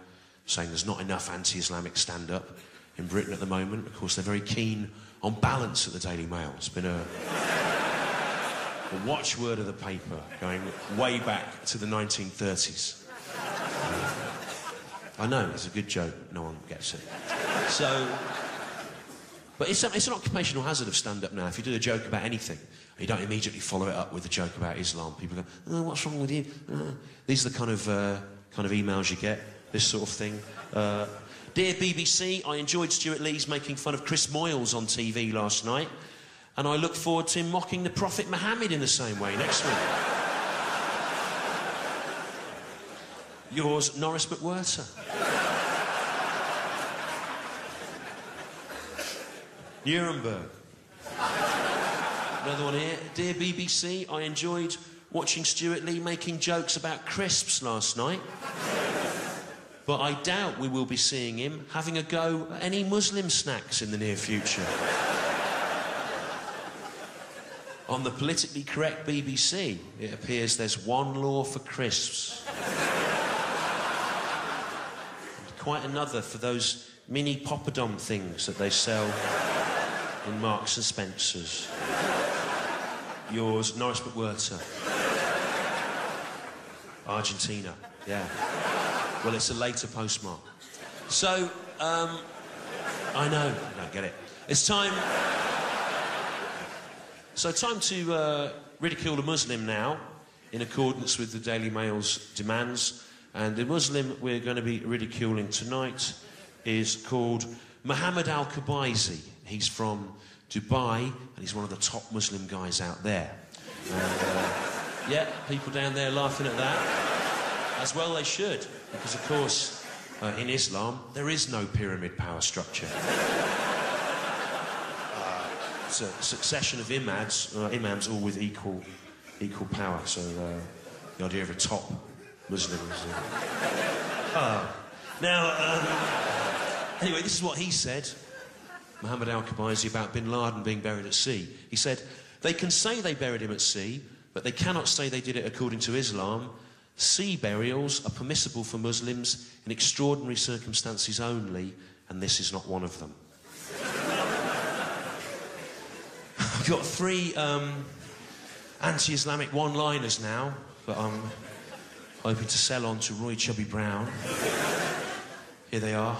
saying there's not enough anti-Islamic stand-up in Britain at the moment. Of course, they're very keen on balance at the Daily Mail. It's been a watchword of the paper going way back to the 1930s. I know, it's a good joke, no one gets it. So, but it's an occupational hazard of stand-up now. If you do a joke about anything, you don't immediately follow it up with a joke about Islam. People go, oh, what's wrong with you? These are the kind of emails you get, this sort of thing. Dear BBC, I enjoyed Stewart Lee's making fun of Chris Moyles on TV last night, and I look forward to him mocking the Prophet Muhammad in the same way next week. Yours, Norris McWhirter. Nuremberg. Another one here. Dear BBC, I enjoyed watching Stewart Lee making jokes about crisps last night, but I doubt we will be seeing him having a go at any Muslim snacks in the near future. On the politically correct BBC, it appears there's one law for crisps. Quite another for those mini poppadom things that they sell in Marks and Spencer's. Yours, Norris McWhirter. Argentina, yeah. Well, it's a later postmark. So, I know, I don't get it. It's time... So, time to ridicule a Muslim now, in accordance with the Daily Mail's demands. And the Muslim we're going to be ridiculing tonight is called Mohammed Al-Kabaizi. He's from Dubai, and he's one of the top Muslim guys out there. And, yeah, people down there laughing at that. As well they should, because, of course, in Islam, there is no pyramid power structure. It's a succession of imams all with equal power. So the idea of a top Muslims. Anyway, this is what he said, Mohammed Al-Kabaizi, about bin Laden being buried at sea. He said, they can say they buried him at sea, but they cannot say they did it according to Islam. Sea burials are permissible for Muslims in extraordinary circumstances only, and this is not one of them. I've got 3 anti-Islamic one-liners now, but I'm hoping to sell on to Roy Chubby Brown. Here they are.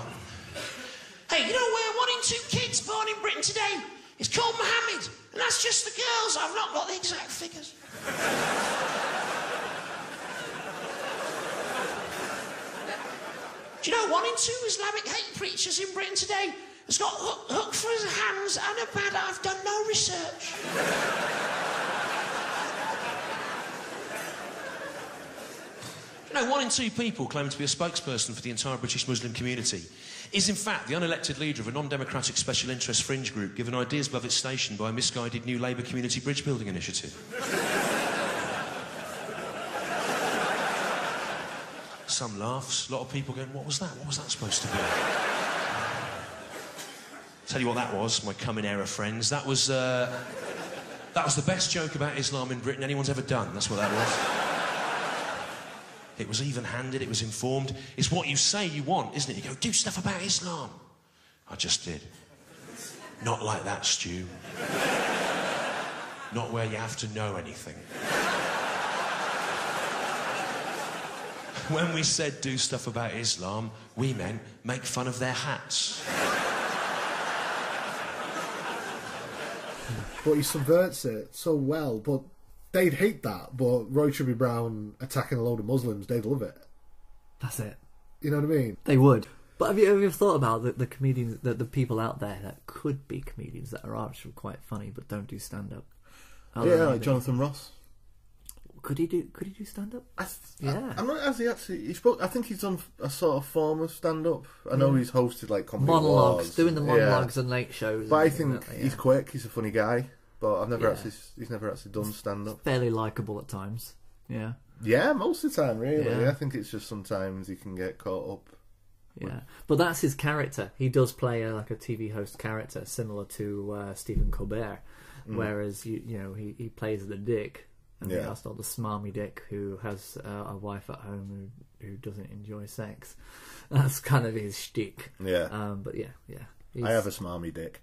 Hey, you know we're 1 in 2 kids born in Britain today? It's called Mohammed, and that's just the girls. I've not got the exact figures. Do you know 1 in 2 Islamic hate preachers in Britain today has got hook for his hands and a bad I've done no research? You know, 1 in 2 people claiming to be a spokesperson for the entire British Muslim community is, in fact, the unelected leader of a non-democratic special interest fringe group given ideas above its station by a misguided new Labour community bridge building initiative. Some laughs, a lot of people going, what was that? What was that supposed to be? Tell you what that was, my coming era friends. That was the best joke about Islam in Britain anyone's ever done. That's what that was. It was even-handed, it was informed. It's what you say you want, isn't it? You go, do stuff about Islam. I just did. Not like that, Stu. Not where you have to know anything. When we said do stuff about Islam, we meant make fun of their hats. But he subverts it so well, but they'd hate that, but Roy Chubby Brown attacking a load of Muslims, they'd love it. That's it. You know what I mean? They would. But have you ever thought about the comedians, the people out there that could be comedians that are actually quite funny but don't do stand-up? Yeah, like Jonathan Ross. Could he do stand-up? Yeah. I'm not. Has he actually? I think he's done a sort of form of stand-up. I know he's hosted like comedy monologues, wars. doing the monologues and late shows. But I think he's quick. He's a funny guy. But he's never actually done stand-up. Fairly likeable at times. Yeah. Yeah, most of the time, really. Yeah. I think it's just sometimes he can get caught up. Yeah, but that's his character. He does play like a TV host character, similar to Stephen Colbert. whereas he plays the dick, and Yeah. that's not the smarmy dick who has a wife at home who doesn't enjoy sex. That's kind of his shtick. Yeah. But yeah. I have a smarmy dick.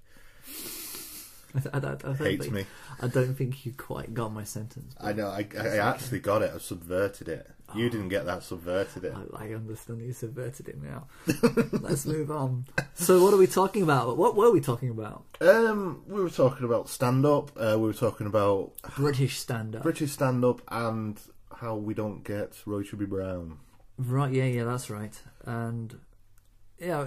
I don't Hates think, me. I don't think you quite got my sentence. I know. I actually got it. I subverted it. You didn't get that. Subverted it. I understand you subverted it now. Let's move on. So what are we talking about? What were we talking about? We were talking about stand-up. We were talking about British stand-up. And how we don't get Roy Chubby Brown. Right, yeah, that's right. And Now,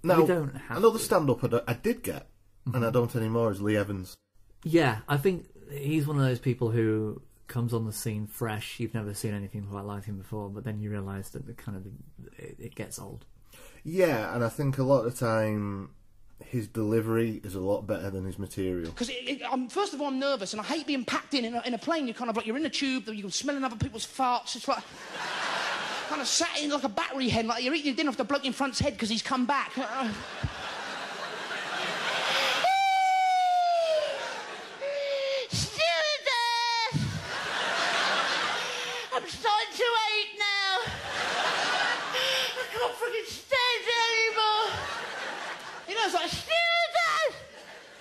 we don't have another stand-up I did get, and I don't anymore, is Lee Evans. Yeah, I think he's one of those people who comes on the scene fresh. You've never seen anything quite like him before, but then you realise that it gets old. Yeah, and I think a lot of the time his delivery is a lot better than his material. Because first of all, I'm nervous, and I hate being packed in a plane. You're kind of like, you're in a tube, you're smelling other people's farts. It's like kind of sat in like a battery hen, like you're eating your dinner off the bloke in front's head because he's come back. I'm starting to ache now. I can't freaking stand it anymore. You know, it's like, stewardess!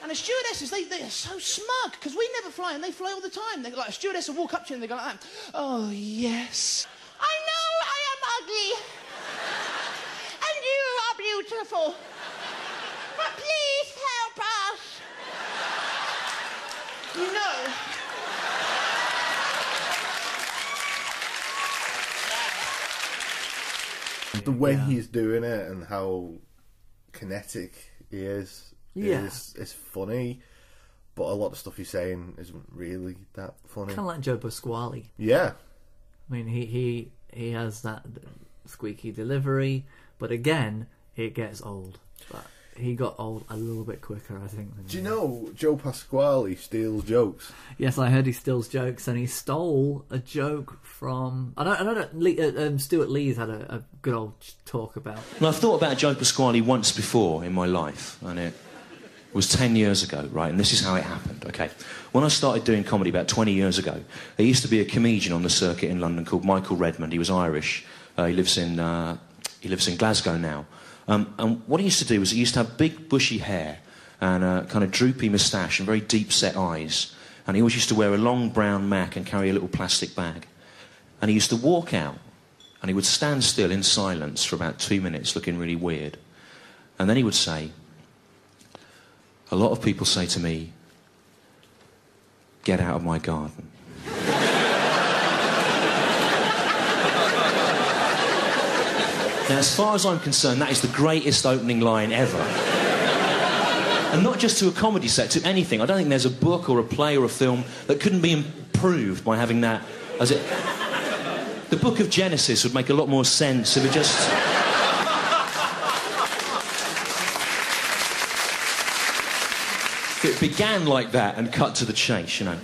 And the stewardesses, they're so smug, because we never fly, and they fly all the time. They're like, a stewardess will walk up to you and they go like that. Oh, yes. I know I am ugly. And you are beautiful. But please help us. You know... The way he's doing it and how kinetic he is funny, but a lot of stuff he's saying isn't really that funny. Kind of like Joe Pasquale. Yeah. I mean, he has that squeaky delivery, but again, it gets old. But he got old a little bit quicker, I think. Do you know Joe Pasquale steals jokes? Yes, I heard he steals jokes, and he stole a joke from... I know Stewart Lee's had a good old talk about... Well, I've thought about Joe Pasquale once before in my life, and it was 10 years ago, right? And this is how it happened, okay? When I started doing comedy about 20 years ago, there used to be a comedian on the circuit in London called Michael Redmond. He was Irish. He lives in Glasgow now. And what he used to do was he used to have big bushy hair and a kind of droopy moustache and very deep-set eyes. And he always used to wear a long brown mac and carry a little plastic bag. And he used to walk out and he would stand still in silence for about 2 minutes looking really weird. And then he would say, a lot of people say to me, get out of my garden. Now, as far as I'm concerned, that is the greatest opening line ever. And not just to a comedy set, to anything. I don't think there's a book or a play or a film that couldn't be improved by having that as it... The book of Genesis would make a lot more sense if it just... It began like that and cut to the chase, you know.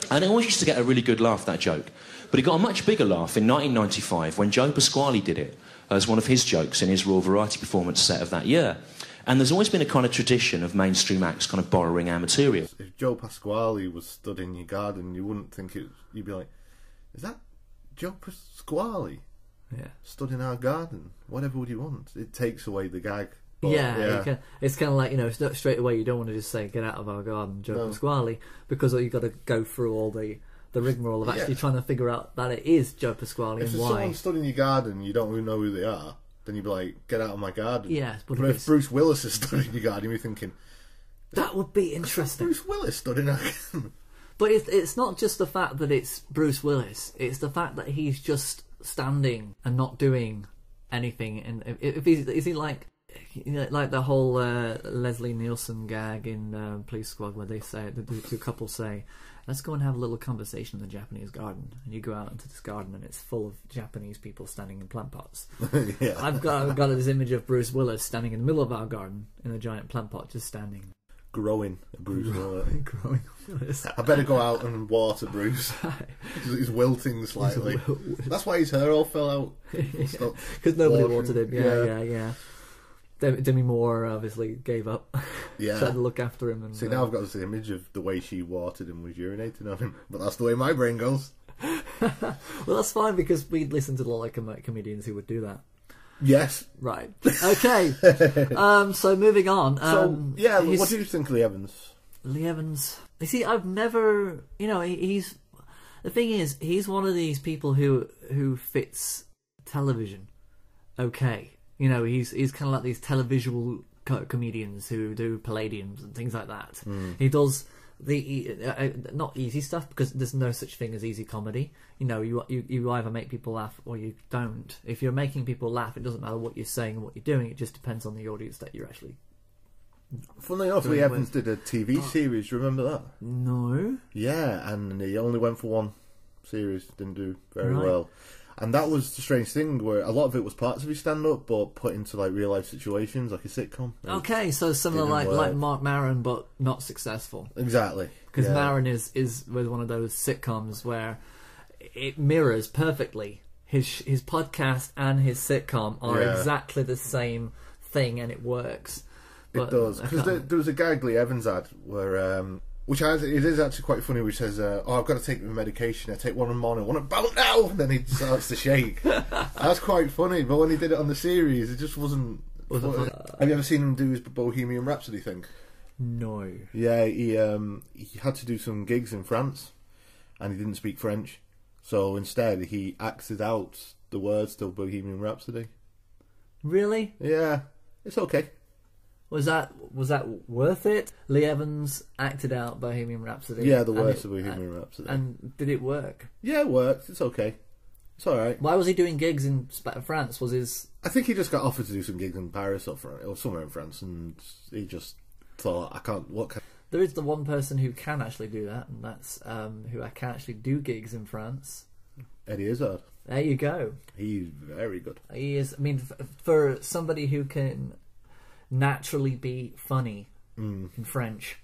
And it always used to get a really good laugh, that joke. But it got a much bigger laugh in 1995 when Joe Pasquale did it as one of his jokes in his Raw Variety performance set of that year. And there's always been a kind of tradition of mainstream acts kind of borrowing our material. If Joe Pasquale was stood in your garden, you wouldn't think it... You'd be like, is that Joe Pasquale? Yeah. Stood in our garden? Whatever would you want? It takes away the gag. But, It's kind of like, you know, straight away you don't want to just say, get out of our garden, Joe Pasquale, because you've got to go through all the rigmarole of actually trying to figure out that it is Joe Pasquale and why. If someone stood in your garden you don't even know who they are, then you'd be like, get out of my garden. Yeah, but if Bruce Willis is stood in your garden, you're thinking... That would be interesting. Bruce Willis stood in our garden. But it's not just the fact that it's Bruce Willis, it's the fact that he's just standing and not doing anything. And is he like... You know, like the whole Leslie Nielsen gag in Police Squad, where they say the two couples say, "Let's go and have a little conversation in the Japanese garden." And you go out into this garden, and it's full of Japanese people standing in plant pots. Yeah. I've got this image of Bruce Willis standing in the middle of our garden in a giant plant pot, just standing, growing. Bruce Willis. Growing Willis. I better go out and water Bruce. He's wilting slightly. That's why his hair all fell out. Because nobody watered him. Yeah. Demi Moore obviously gave up. Yeah. Tried to look after him. And, See, now I've got this image of the way she watered him with urinating on him, but that's the way my brain goes. Well, that's fine because we listen to a lot of comedians who would do that. Yes. Right. Okay. So moving on. What do you think of Lee Evans? Lee Evans. You see, I've never. He's. The thing is, he's one of these people who fits television. Okay. He's kind of like these televisual comedians who do Palladiums and things like that. He does not easy stuff because there's no such thing as easy comedy. You either make people laugh or you don't. If you're making people laugh, it doesn't matter what you're saying and what you're doing. It just depends on the audience that you're actually. Funnily enough, Lee Evans did a TV series. Do you remember that? No. Yeah, and he only went for one series. Didn't do very Right. well. And that was the strange thing, where a lot of it was parts of his stand-up, but put into like real life situations, like a sitcom. Okay, so similar like Mark Maron, but not successful. Exactly, because Maron was one of those sitcoms where it mirrors perfectly his podcast and his sitcom are exactly the same thing, and it works. It does, because there was a gag Lee Evans had where. It is actually quite funny, which says, I've got to take my medication. I take one in the morning, one about now, and then he starts to shake. That's quite funny, but when he did it on the series, it just wasn't funny. Have you ever seen him do his Bohemian Rhapsody thing? No. Yeah, he had to do some gigs in France, and he didn't speak French, so instead he acted out the words to Bohemian Rhapsody. Really? Yeah, it's okay. Was that worth it? Lee Evans acted out Bohemian Rhapsody. Yeah, the words of Bohemian Rhapsody. And did it work? Yeah, it worked. It's okay. It's all right. Why was he doing gigs in France? I think he just got offered to do some gigs in Paris or somewhere in France, and he just thought, I can't. There is the one person who can actually do that, and that's who I can actually do gigs in France. Eddie Izzard. There you go. He's very good. He is. I mean, for somebody who can naturally be funny in French,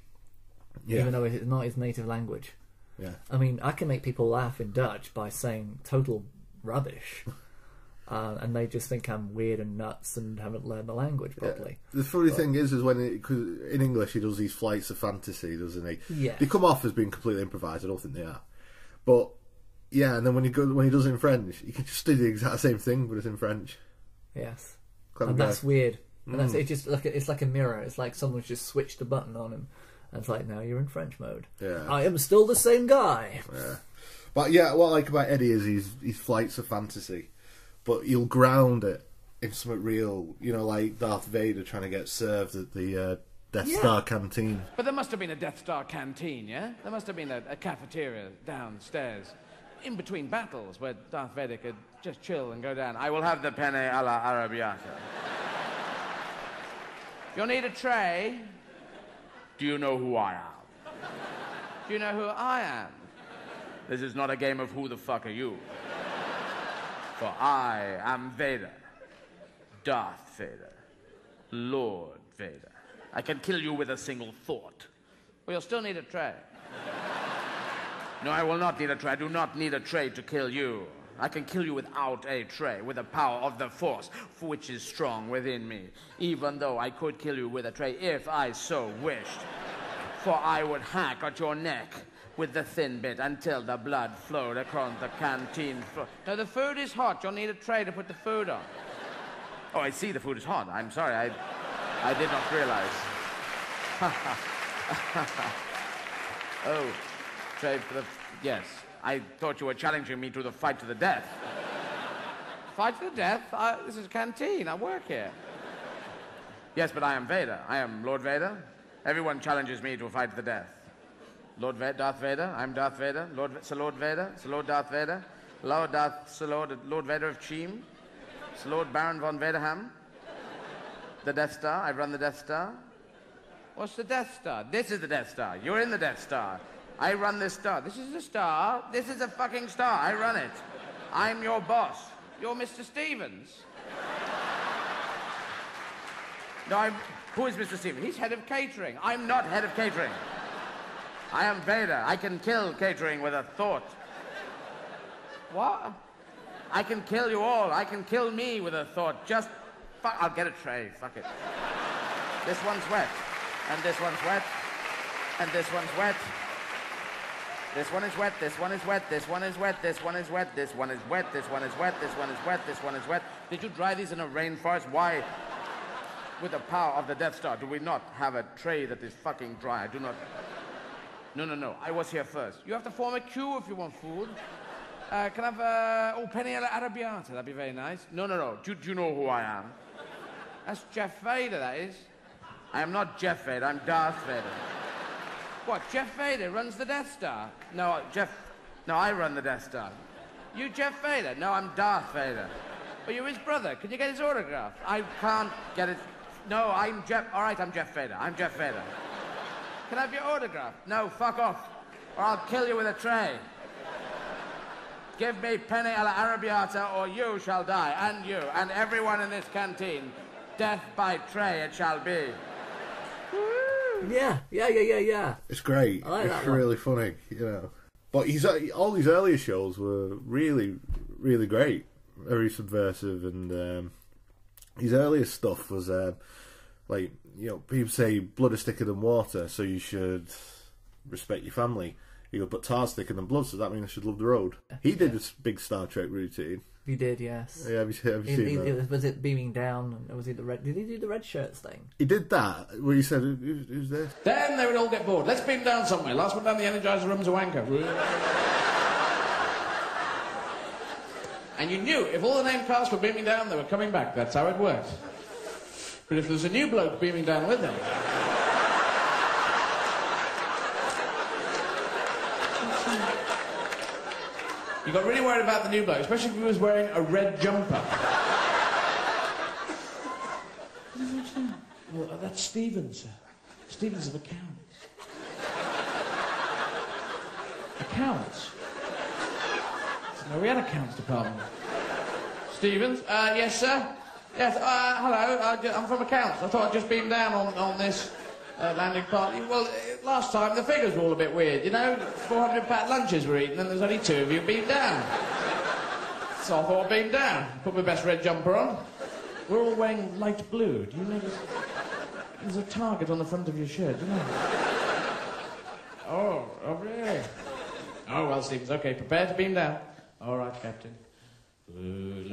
even though it's not his native language. Yeah. I mean, I can make people laugh in Dutch by saying total rubbish, and they just think I'm weird and nuts and haven't learned the language properly. The funny thing is when cause in English he does these flights of fantasy, doesn't he? Yeah. They come off as being completely improvised. I don't think they are, but yeah. And then when he does it in French, he can just do the exact same thing, but it's in French. Yes, Clever and guy. that's weird. And that's it's like a mirror. It's like someone's just switched a button on him, and it's like, now you're in French mode. Yeah, I am still the same guy. Yeah, but yeah, what I like about Eddie is he's flights of fantasy, but he'll ground it in something real. Like Darth Vader trying to get served at the Death Star canteen. But there must have been a Death Star canteen, yeah? There must have been a cafeteria downstairs, in between battles, where Darth Vader could just chill and go down. I will have the penne alla arrabbiata. You'll need a tray. Do you know who I am? Do you know who I am? This is not a game of who the fuck are you. For I am Vader. Darth Vader. Lord Vader. I can kill you with a single thought. Well, you'll still need a tray. No, I will not need a tray. I do not need a tray to kill you. I can kill you without a tray, with the power of the Force, which is strong within me. Even though I could kill you with a tray if I so wished. For I would hack at your neck with the thin bit until the blood flowed across the canteen floor. No, the food is hot. You'll need a tray to put the food on. Oh, I see the food is hot. I'm sorry. I did not realize. Oh, tray for the... Yes. I thought you were challenging me to the fight to the death. Fight to the death? This is a canteen. I work here. Yes, but I am Vader. I am Lord Vader. Everyone challenges me to a fight to the death. Darth Vader. I'm Darth Vader. Sir Lord Vader. Sir Lord Darth Vader. Lord Vader of Cheam. Sir Lord Baron von Vaderham. The Death Star. I run the Death Star. What's the Death Star? This is the Death Star. You're in the Death Star. I run this star. This is a star. This is a fucking star. I run it. I'm your boss. You're Mr. Stevens. No, who is Mr. Stevens? He's head of catering. I'm not head of catering. I am Vader. I can kill catering with a thought. What? I can kill you all. I can kill me with a thought. Just Fuck, I'll get a tray. Fuck it. This one's wet. And this one's wet. And this one's wet. This one is wet, this one is wet, this one is wet, this one is wet, this one is wet, this one is wet, this one is wet, this one is wet. Did you dry these in a rainforest? Why, with the power of the Death Star, do we not have a tray that is fucking dry? I do not... No. I was here first. You have to form a queue if you want food. Can I have, penny alla arrabbiata? That'd be very nice. No. Do you know who I am? That's Jeff Vader, that is. I am not Jeff Vader, I'm Darth Vader. What, Jeff Vader runs the Death Star? No, I run the Death Star. You Jeff Vader? No, I'm Darth Vader. Are you his brother? Can you get his autograph? I can't get it. No, I'm Jeff... All right, I'm Jeff Vader. I'm Jeff Vader. Can I have your autograph? No, fuck off. Or I'll kill you with a tray. Give me penny alla arrabbiata or you shall die. And you, and everyone in this canteen. Death by tray it shall be. Yeah. It's great. I like it's that one. really funny, you know. But all his earlier shows were really, really great. Very subversive, and his earlier stuff was like, you know, people say blood is thicker than water, so you should respect your family. You go, but tar's thicker than blood, so that means I should love the road. He did this big Star Trek routine. He did, yes. Yeah, have you seen that? Was it beaming down? Was he the red? Did he do the red shirts thing? He did that, where he said, who's this? Then they would all get bored. Let's beam down somewhere. Last one down the Energizer room's a wanker. And you knew if all the named cast were beaming down, they were coming back. That's how it worked. But if there's a new bloke beaming down with them... You got really worried about the new bloke, especially if he was wearing a red jumper. Well, that's Stevens. Stevens of accounts. Accounts? No, we had accounts department. Stevens? Yes, sir? Yes, hello, I'm from accounts. I thought I'd just beam down on this landing party. Well, last time the figures were all a bit weird, you know? 400 packed lunches were eaten and there's only 2 of you beamed down. So I thought I'd beam down. Put my best red jumper on. We're all wearing light blue. Do you notice? There's a target on the front of your shirt, do you know? Oh, really? Oh, well, Stevens, okay, prepare to beam down. All right, Captain. And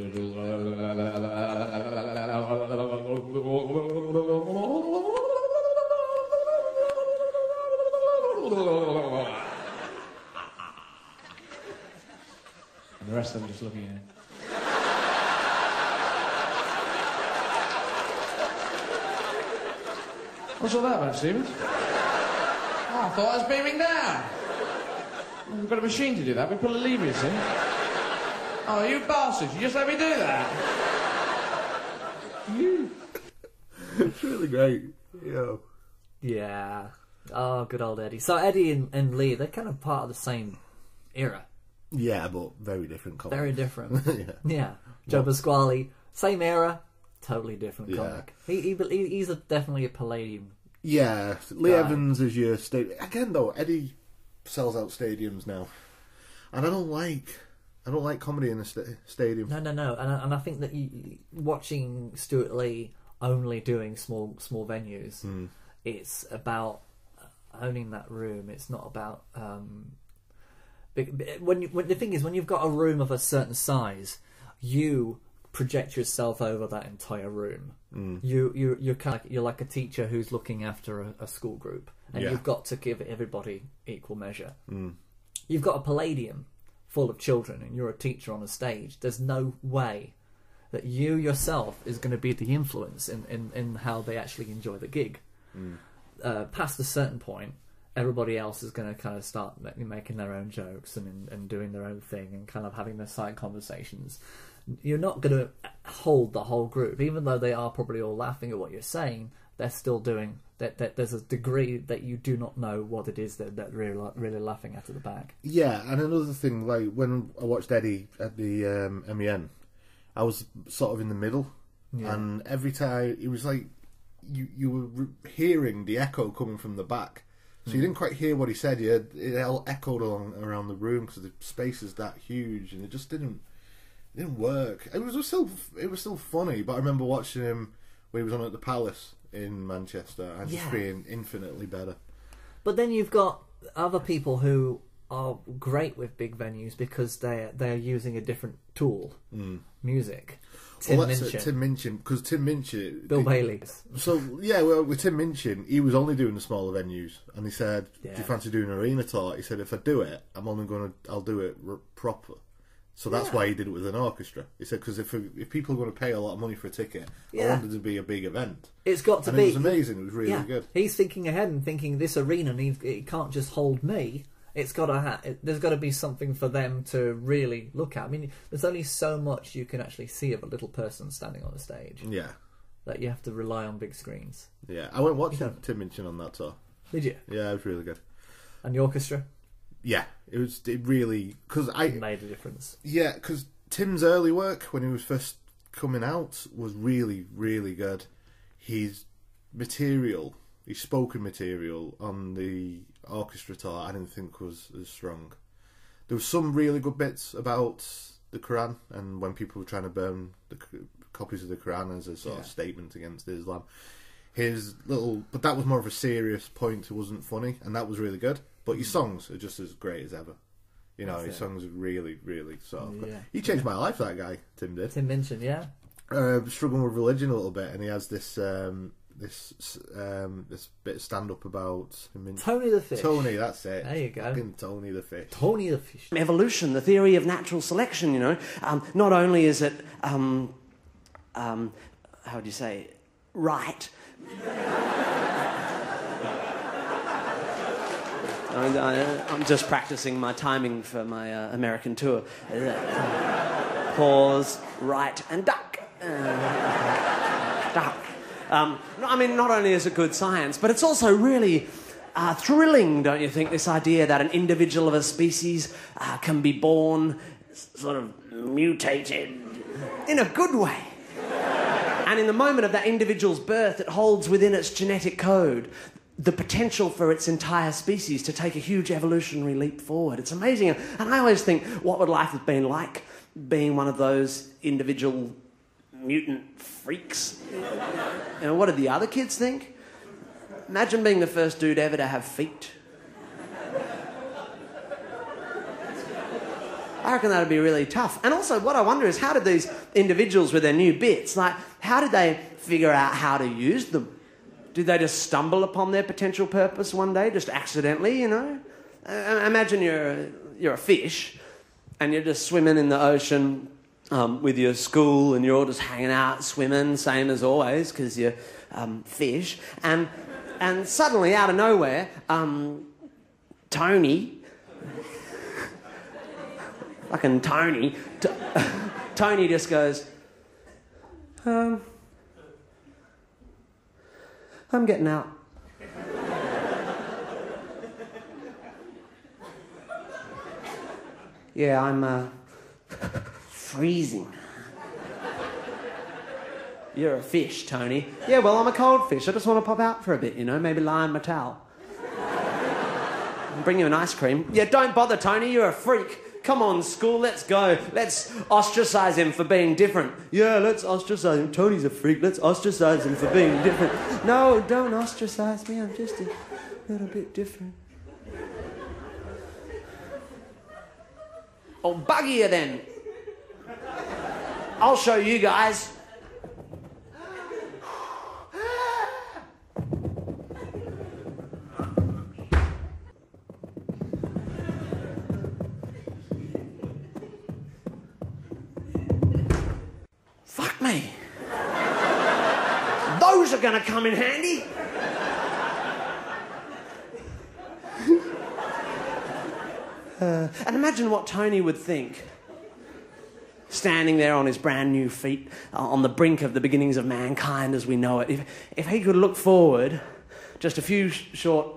the rest of them just looking at it. What's all that about, Stevens? Oh, I thought I was beaming down. Well, we've got a machine to do that. We pull a lever, you see. Oh, you bastards, you just let me do that. It's really great. Yeah. Oh, good old Eddie. So Eddie and Lee, they're kind of part of the same era. Yeah, but very different comic. Very different. Yeah. Joe Pasquale, same era, totally different comic. He's definitely a Palladium. Yeah, Lee guy. Evans is your again though. Eddie sells out stadiums now, and I don't like comedy in a stadium. No, and I think that watching Stewart Lee only doing small venues, it's about owning that room. It's not about the thing is, when you've got a room of a certain size, you project yourself over that entire room. You're kind of you're like a teacher who's looking after a school group, and you've got to give everybody equal measure. You've got a Palladium full of children, and you're a teacher on a stage. There's no way that you yourself is going to be the influence in how they actually enjoy the gig. Past a certain point, everybody else is going to kind of start making their own jokes and doing their own thing and kind of having their side conversations. You're not going to hold the whole group, even though they are probably all laughing at what you're saying. They're still doing that. There's a degree that you do not know what it is that they're really laughing at the back. Yeah, and another thing, like when I watched Eddie at the MEN, I was sort of in the middle, and every time it was like you were hearing the echo coming from the back, so you didn't quite hear what he said. It all echoed around the room because the space is that huge, and it just didn't It didn't work. It was still funny, but I remember watching him when he was on at the Palace in Manchester and just being infinitely better. But then you've got other people who are great with big venues because they're using a different tool, music. Tim Minchin, because Tim Minchin... Bill Bailey. So, yeah, well, with Tim Minchin, he was only doing the smaller venues, and he said, do you fancy doing an arena tour? He said, if I do it, I'll do it proper. So that's why he did it with an orchestra. He said, because if people are going to pay a lot of money for a ticket, I wanted it to be a big event. It's got to be. It was amazing. It was really good. He's thinking ahead and thinking this arena it can't just hold me. It's got to there's got to be something for them to really look at. I mean, there's only so much you can actually see of a little person standing on a stage. Yeah. That you have to rely on big screens. Yeah, I went watching Tim Minchin on that tour. Did you? Yeah, it was really good. And the orchestra? Yeah, it really... Cause made a difference. Yeah, because Tim's early work, when he was first coming out, was really, really good. His spoken material on the orchestra tour, I didn't think was as strong. There was some really good bits about the Quran, and when people were trying to burn the copies of the Quran as a sort of statement against Islam. But that was more of a serious point. It wasn't funny, and that was really good. But his songs are just as great as ever. You know, his songs are really, really sort of good. He changed my life, that guy, Tim did. Tim Minchin, yeah. Struggling with religion a little bit, and he has this bit of stand-up about... Tony the Fish. Tony, that's it. There you go. Fucking Tony the Fish. Tony the Fish. Evolution, the theory of natural selection, you know. Not only is it, how would you say, right... I'm just practicing my timing for my American tour. Pause, right, and duck. Duck. I mean, not only is it good science, but it's also really thrilling, don't you think, this idea that an individual of a species can be born sort of mutated in a good way. And in the moment of that individual's birth, it holds within its genetic code the potential for its entire species to take a huge evolutionary leap forward. It's amazing. And I always think, what would life have been like being one of those individual mutant freaks? You know, what did the other kids think? Imagine being the first dude ever to have feet. I reckon that would be really tough. And also, what I wonder is, how did these individuals with their new bits, how did they figure out how to use them? Did they just stumble upon their potential purpose one day, just accidentally, you know? Imagine you're a fish, and you're just swimming in the ocean with your school, and you're all just hanging out, swimming, same as always, because you're fish. And suddenly, out of nowhere, Tony... Fucking Tony. Tony just goes, I'm getting out. Yeah, I'm freezing. You're a fish, Tony. Yeah, well, I'm a cold fish. I just want to pop out for a bit, you know, maybe lie on my towel. I'll bring you an ice cream. Yeah, don't bother, Tony. You're a freak. Come on, school, let's go. Let's ostracize him for being different. Yeah, let's ostracize him. Tony's a freak. Let's ostracize him for being different. No, don't ostracize me. I'm just a little bit different. Oh, bugger you then. I'll show you guys. Fuck me. Those are going to come in handy. And imagine what Tony would think, standing there on his brand new feet, on the brink of the beginnings of mankind as we know it. If he could look forward just a few short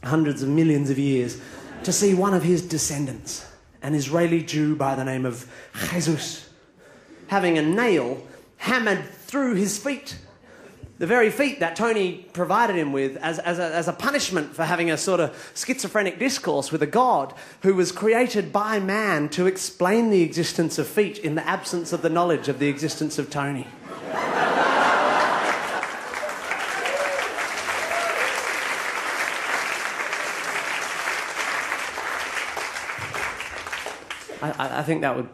hundreds of millions of years to see one of his descendants, an Israeli Jew by the name of Jesus, having a nail hammered through his feet The very feat that Tony provided him with as a punishment for having a sort of schizophrenic discourse with a god who was created by man to explain the existence of feet in the absence of the knowledge of the existence of Tony. I think that would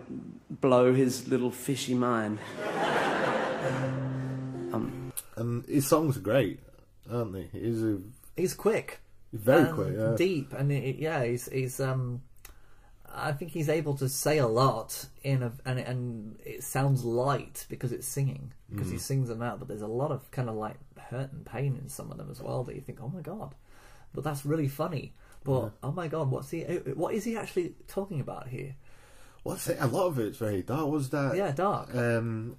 blow his little fishy mind. And his songs are great, aren't they? He's quick. He's very quick, yeah. Deep, and he's I think he's able to say a lot and it sounds light because it's singing, because he sings them out. But there's a lot of kind of like hurt and pain in some of them as well that you think, oh my god, but that's really funny. But oh my god, what is he actually talking about here? A lot of it's very dark. Was that? Yeah, dark.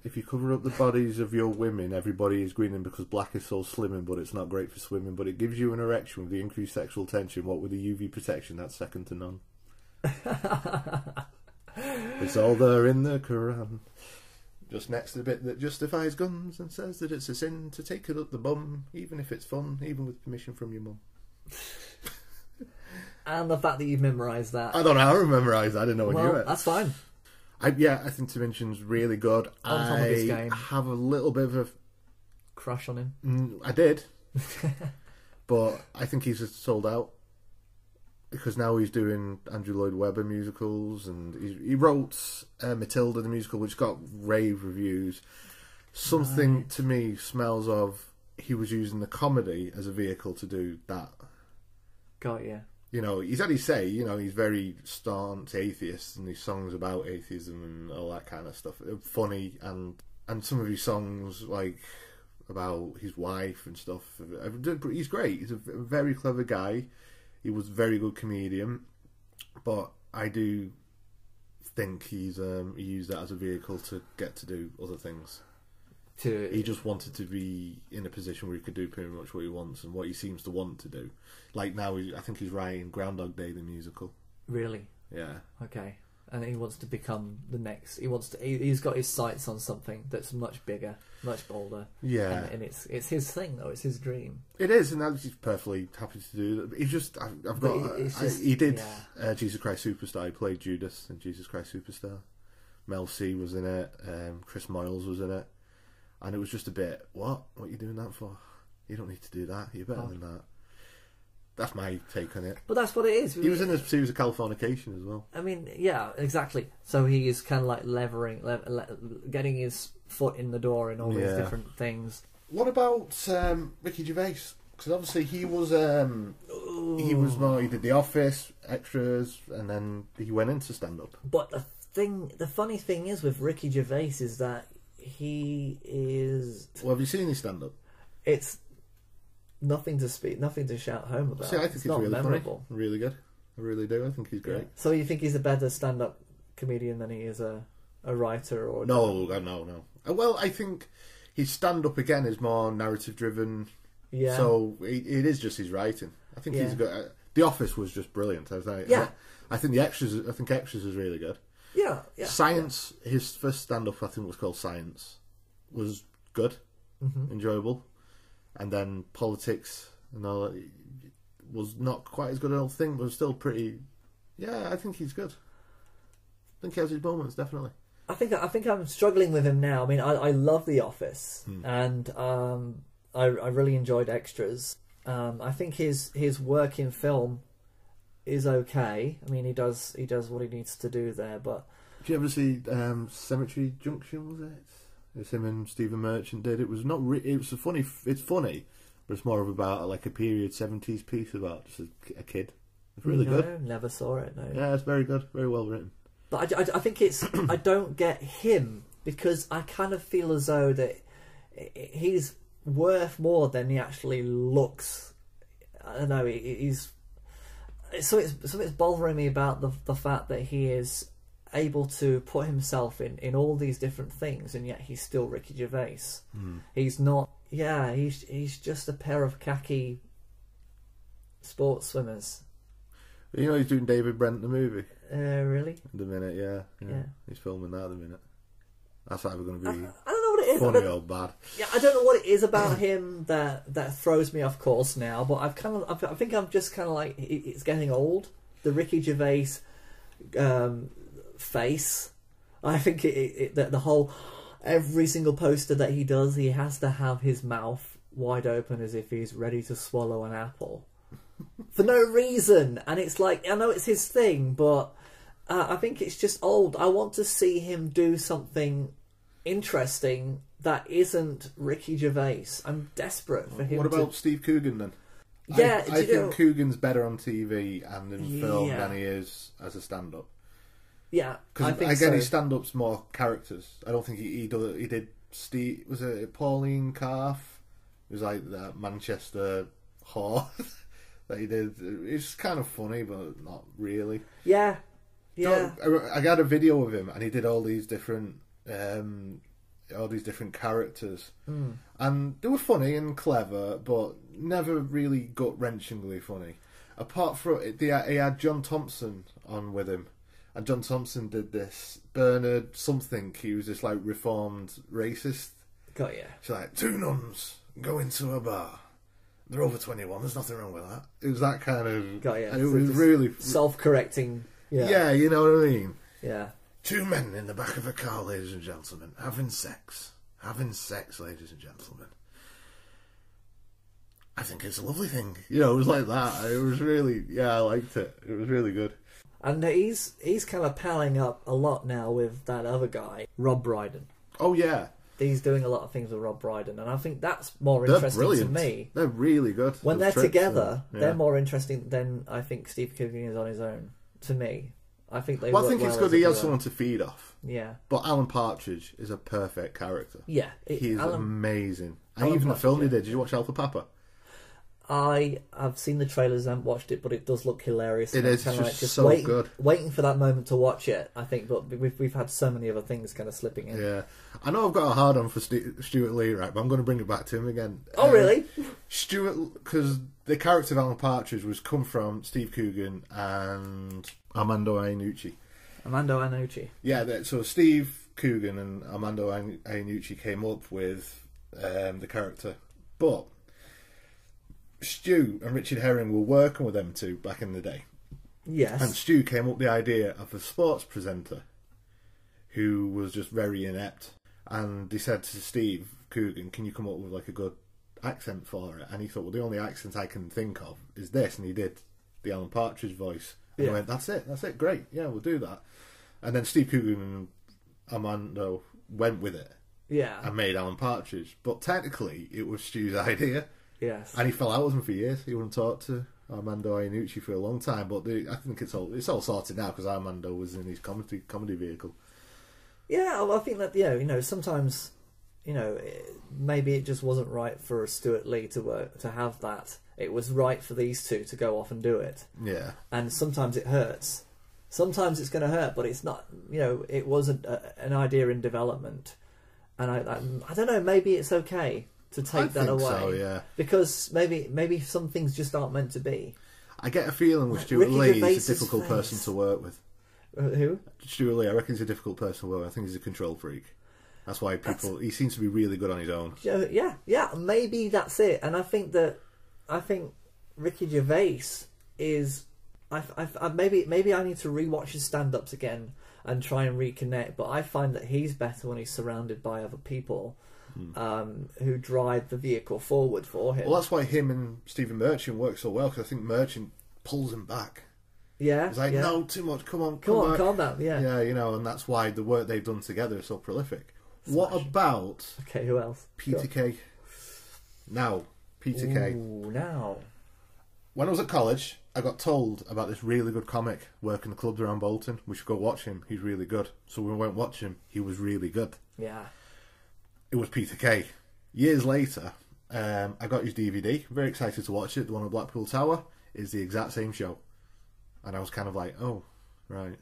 If you cover up the bodies of your women, everybody is grinning because black is so slimming, but it's not great for swimming. But it gives you an erection with the increased sexual tension. What with the UV protection, that's second to none. It's all there in the Quran. Just next to the bit that justifies guns and says that it's a sin to take it up the bum, even if it's fun, even with permission from your mum. And the fact that you've memorised that. I don't know how to memorise that. I didn't know when you knew it. That's fine. I think Dimension's really good. On top of his game. Have a little bit of a crush on him. I did. But I think he's just sold out. Because now he's doing Andrew Lloyd Webber musicals, and he wrote Matilda the musical, which got rave reviews. Something to me smells of he was using the comedy as a vehicle to do that. Got you. You know, he's had his say, you know, he's very staunch atheist, and his songs about atheism and all that kind of stuff are funny, and some of his songs, like, about his wife and stuff, he's great. He's a very clever guy. He was a very good comedian, but I do think he used that as a vehicle to get to do other things. He just wanted to be in a position where he could do pretty much what he wants and what he seems to want to do. Like now, I think he's writing Groundhog Day the musical. Really? Yeah. Okay. And he wants to become the next. He's got his sights on something that's much bigger, much bolder. Yeah. And it's his thing though. It's his dream. It is, and he's perfectly happy to do that. He's just. He did Jesus Christ Superstar. He played Judas in Jesus Christ Superstar. Mel C was in it. Chris Moyles was in it. And it was just a bit, what are you doing that for? You don't need to do that. You're better than that. That's my take on it. But that's what it is. He was in a series of Californication as well. I mean, yeah, exactly. So he is kind of like getting his foot in the door in all these different things. What about Ricky Gervais? Because obviously he did The Office, Extras, and then he went into stand-up. But the funny thing is with Ricky Gervais is that he is... Well, have you seen his stand-up? It's nothing to shout home about. See, I think it's really memorable. Funny. Really good. I really do. I think he's great. Yeah. So you think he's a better stand-up comedian than he is a writer? Or No. Well, I think his stand-up, again, is more narrative-driven. Yeah. So it is just his writing. I think he's good. The Office was just brilliant. I think Extras is really good. Yeah. Science, his first stand-up, I think, was called Science, was good, enjoyable, and then Politics and all that was not quite as good, I don't think, but was still pretty. Yeah, I think he's good. I think he has his moments, definitely. I think I'm struggling with him now. I mean, I love The Office, and I really enjoyed Extras. I think his work in film is okay. I mean, he does what he needs to do there. But did you ever see Cemetery Junction? Was it? It's him and Stephen Merchant did. It was not. It's funny. It's funny, but it's more of about like a period 70s piece about just a kid. It's really good. Never saw it. No. Yeah, it's very good. Very well written. But I think it's. I don't get him because I kind of feel as though that he's worth more than he actually looks. I don't know. He's. So it's bothering me about the fact that he is able to put himself in all these different things, and yet he's still Ricky Gervais. He's not. Yeah, he's just a pair of khaki sports swimmers. You know he's doing David Brent the movie. Really? In the minute, yeah. He's filming that at the minute. That's either going to be. I don't know what it it is. Funny or bad. Yeah, I don't know what it is about him that throws me off course now, but I think I'm just kind of like, it's getting old. The Ricky Gervais face. I think the whole, every single poster that he does, he has to have his mouth wide open as if he's ready to swallow an apple for no reason. And it's like, I know it's his thing, but I think it's just old. I want to see him do something interesting that isn't Ricky Gervais. I'm desperate for him. What about Steve Cougan then? Yeah, I think Coogan's better on TV and in film than he is as a stand-up. Yeah, because again, his stand-up's more characters. I don't think he did Steve. Was it Pauline Calf? It was like that Manchester whore that he did. It's kind of funny, but not really. Yeah. I got a video of him, and he did all these different characters, and they were funny and clever, but never really gut-wrenchingly funny. Apart from he had John Thompson on with him. And John Thompson did this Bernard something. He was this like reformed racist. Got you. She's like, 2 nuns go into a bar. They're over 21. There's nothing wrong with that. It was that kind of. Got you. And it was really self-correcting. Yeah, you know what I mean. Yeah. 2 men in the back of a car, ladies and gentlemen, having sex, ladies and gentlemen. I think it's a lovely thing. You know, it was like that. It was really, I liked it. It was really good. And he's kind of palling up a lot now with that other guy, Rob Brydon. Oh, yeah. He's doing a lot of things with Rob Brydon, and I think that's more interesting to me. They're really good. When they're together, they're more interesting than I think Steve Cougan is on his own, to me. I think they Well, I think it's good he has someone to feed off. Yeah. But Alan Partridge is a perfect character. Yeah. He's amazing. And even the film he did you watch Alpha Papa? I've seen the trailers and watched it, but it does look hilarious. It is just so good. Waiting for that moment to watch it, I think. But we've had so many other things kind of slipping in. Yeah, I know I've got a hard on for Stewart Lee, right? But I'm going to bring it back to him again. Oh, really? Stewart, because the character of Alan Partridge was come from Steve Cougan and Armando Iannucci. Yeah, so Steve Cougan and Armando Iannucci came up with the character, but Stu and Richard Herring were working with them two back in the day. Yes. And Stu came up with the idea of a sports presenter who was just very inept. And he said to Steve Cougan, can you come up with like a good accent for it? And he thought, well, the only accent I can think of is this. And he did the Alan Partridge voice. And he went, that's it, great. Yeah, we'll do that. And then Steve Cougan and Armando went with it. Yeah. And made Alan Partridge. But technically, it was Stu's idea. Yes. And he fell out with him for years. He wouldn't talk to Armando Iannucci for a long time. But I think it's all sorted now because Armando was in his comedy vehicle. Yeah, well, I think that sometimes maybe it just wasn't right for Stewart Lee to have that. It was right for these two to go off and do it. Yeah. And sometimes it hurts. Sometimes it's going to hurt, but it's not. It wasn't an idea in development, and I don't know. Maybe it's okay to take that away. So, yeah. Because maybe some things just aren't meant to be. I get a feeling with Stewart Lee, he's a difficult person to work with. Who? Stuart Lee, I reckon he's a difficult person to work with. I think he's a control freak. That's why he seems to be really good on his own. Yeah, maybe that's it. And I think Ricky Gervais is. Maybe I need to rewatch his stand-ups again and try and reconnect. But I find that he's better when he's surrounded by other people who drive the vehicle forward for him. Well, that's why him and Stephen Merchant work so well, because I think Merchant pulls him back. Yeah, he's like, no, too much. Come on, calm down. Yeah, and that's why the work they've done together is so prolific. Smash. What about? Okay, who else? Peter Kay. Now, Peter Kay. Now. When I was at college, I got told about this really good comic working the clubs around Bolton. We should go watch him. He's really good. So we went watch him. He was really good. Yeah. It was Peter Kay. Years later, I got his DVD. Very excited to watch it. The one at Blackpool Tower is the exact same show. And I was kind of like, oh, right.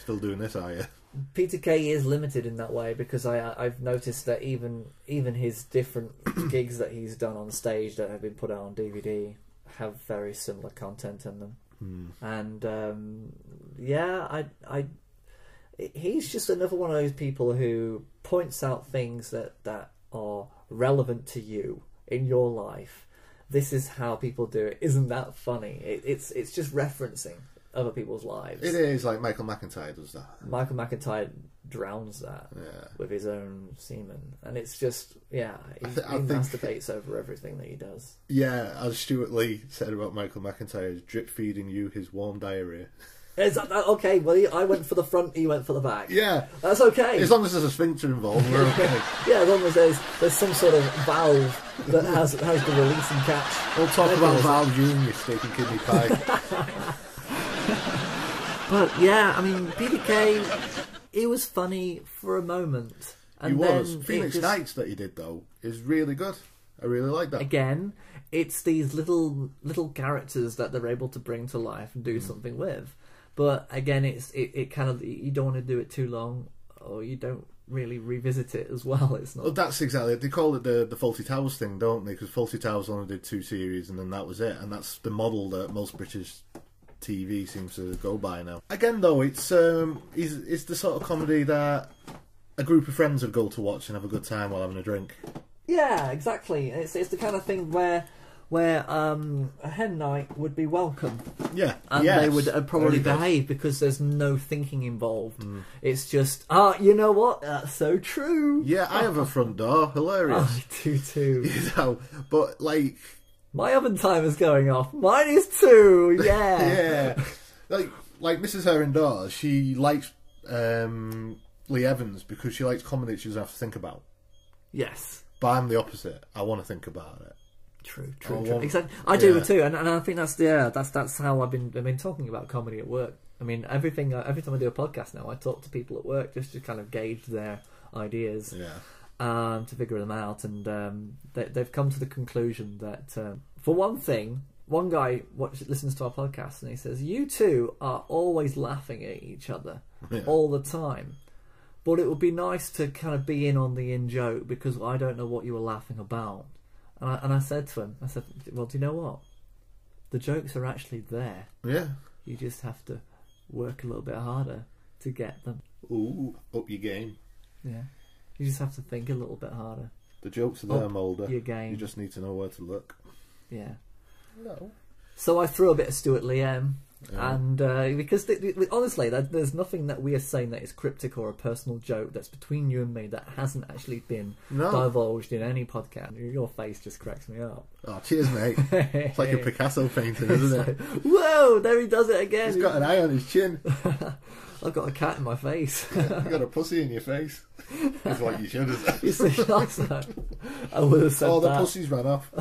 Still doing this, are you? Peter Kay is limited in that way because I've noticed that even his different gigs that he's done on stage that have been put out on DVD have very similar content in them. And he's just another one of those people who points out things that are relevant to you in your life. This is how people do it. Isn't that funny? It's just referencing other people's lives. It is like Michael McIntyre does that. Michael McIntyre drowns that with his own semen, and it's just he masturbates over everything that he does. Yeah, as Stewart Lee said about Michael McIntyre, drip feeding you his warm diarrhea. Is that okay? Well, I went for the front, he went for the back. Yeah, that's okay. As long as there's a sphincter involved, we're okay. Yeah, as long as there's some sort of valve that has the release and catch. We'll talk about valves, you and your steak and kidney pie. But yeah, I mean, BDK, it was funny for a moment. And he was. then Phoenix Nights that he did, though, is really good. I really like that. Again, it's these little characters that they're able to bring to life and do something with. But again, it kind of, you don't want to do it too long, or you don't really revisit it as well. It's not. Well, that's exactly it. They call it the Fawlty Towers thing, don't they? Because Fawlty Towers only did 2 series, and then that was it. And that's the model that most British TV seems to go by now. Again, though, it's the sort of comedy that a group of friends would go to watch and have a good time while having a drink. Yeah, exactly. It's the kind of thing where a hen night would be welcome. Yeah, and they would probably behave because there's no thinking involved. It's just, you know what? That's so true. Yeah, I have a front door. Hilarious. I do too. You know, but like, my oven timer's going off. Mine is too. Yeah. Yeah. Like Mrs. Herring Dawes, she likes Lee Evans because she likes comedy that she doesn't have to think about. Yes. But I'm the opposite. I want to think about it. True. Exactly. I do too, and I think that's how I've been talking about comedy at work. I mean, every time I do a podcast now, I talk to people at work just to kind of gauge their ideas. To figure them out, and they've come to the conclusion that, for one thing, one guy listens to our podcast and he says, "You two are always laughing at each other all the time, but it would be nice to kind of be in on the in-joke because I don't know what you were laughing about." And I said to him, "Well, do you know what? The jokes are actually there. Yeah. You just have to work a little bit harder to get them." Ooh, up your game. Yeah. You just have to think a little bit harder. The jokes are there, Mulder. Your game. You just need to know where to look. Yeah. No. So I threw a bit of Stewart Lee and because honestly, there's nothing that we are saying that is cryptic or a personal joke that's between you and me that hasn't actually been divulged in any podcast. Your face just cracks me up. Oh, cheers, mate. It's like a Picasso painting, isn't it? Whoa, there he does it again. He's got an eye on his chin. I've got a cat in my face. You've got a pussy in your face. It's like you should have. You see, I would have said that. Oh, the pussy's ran off.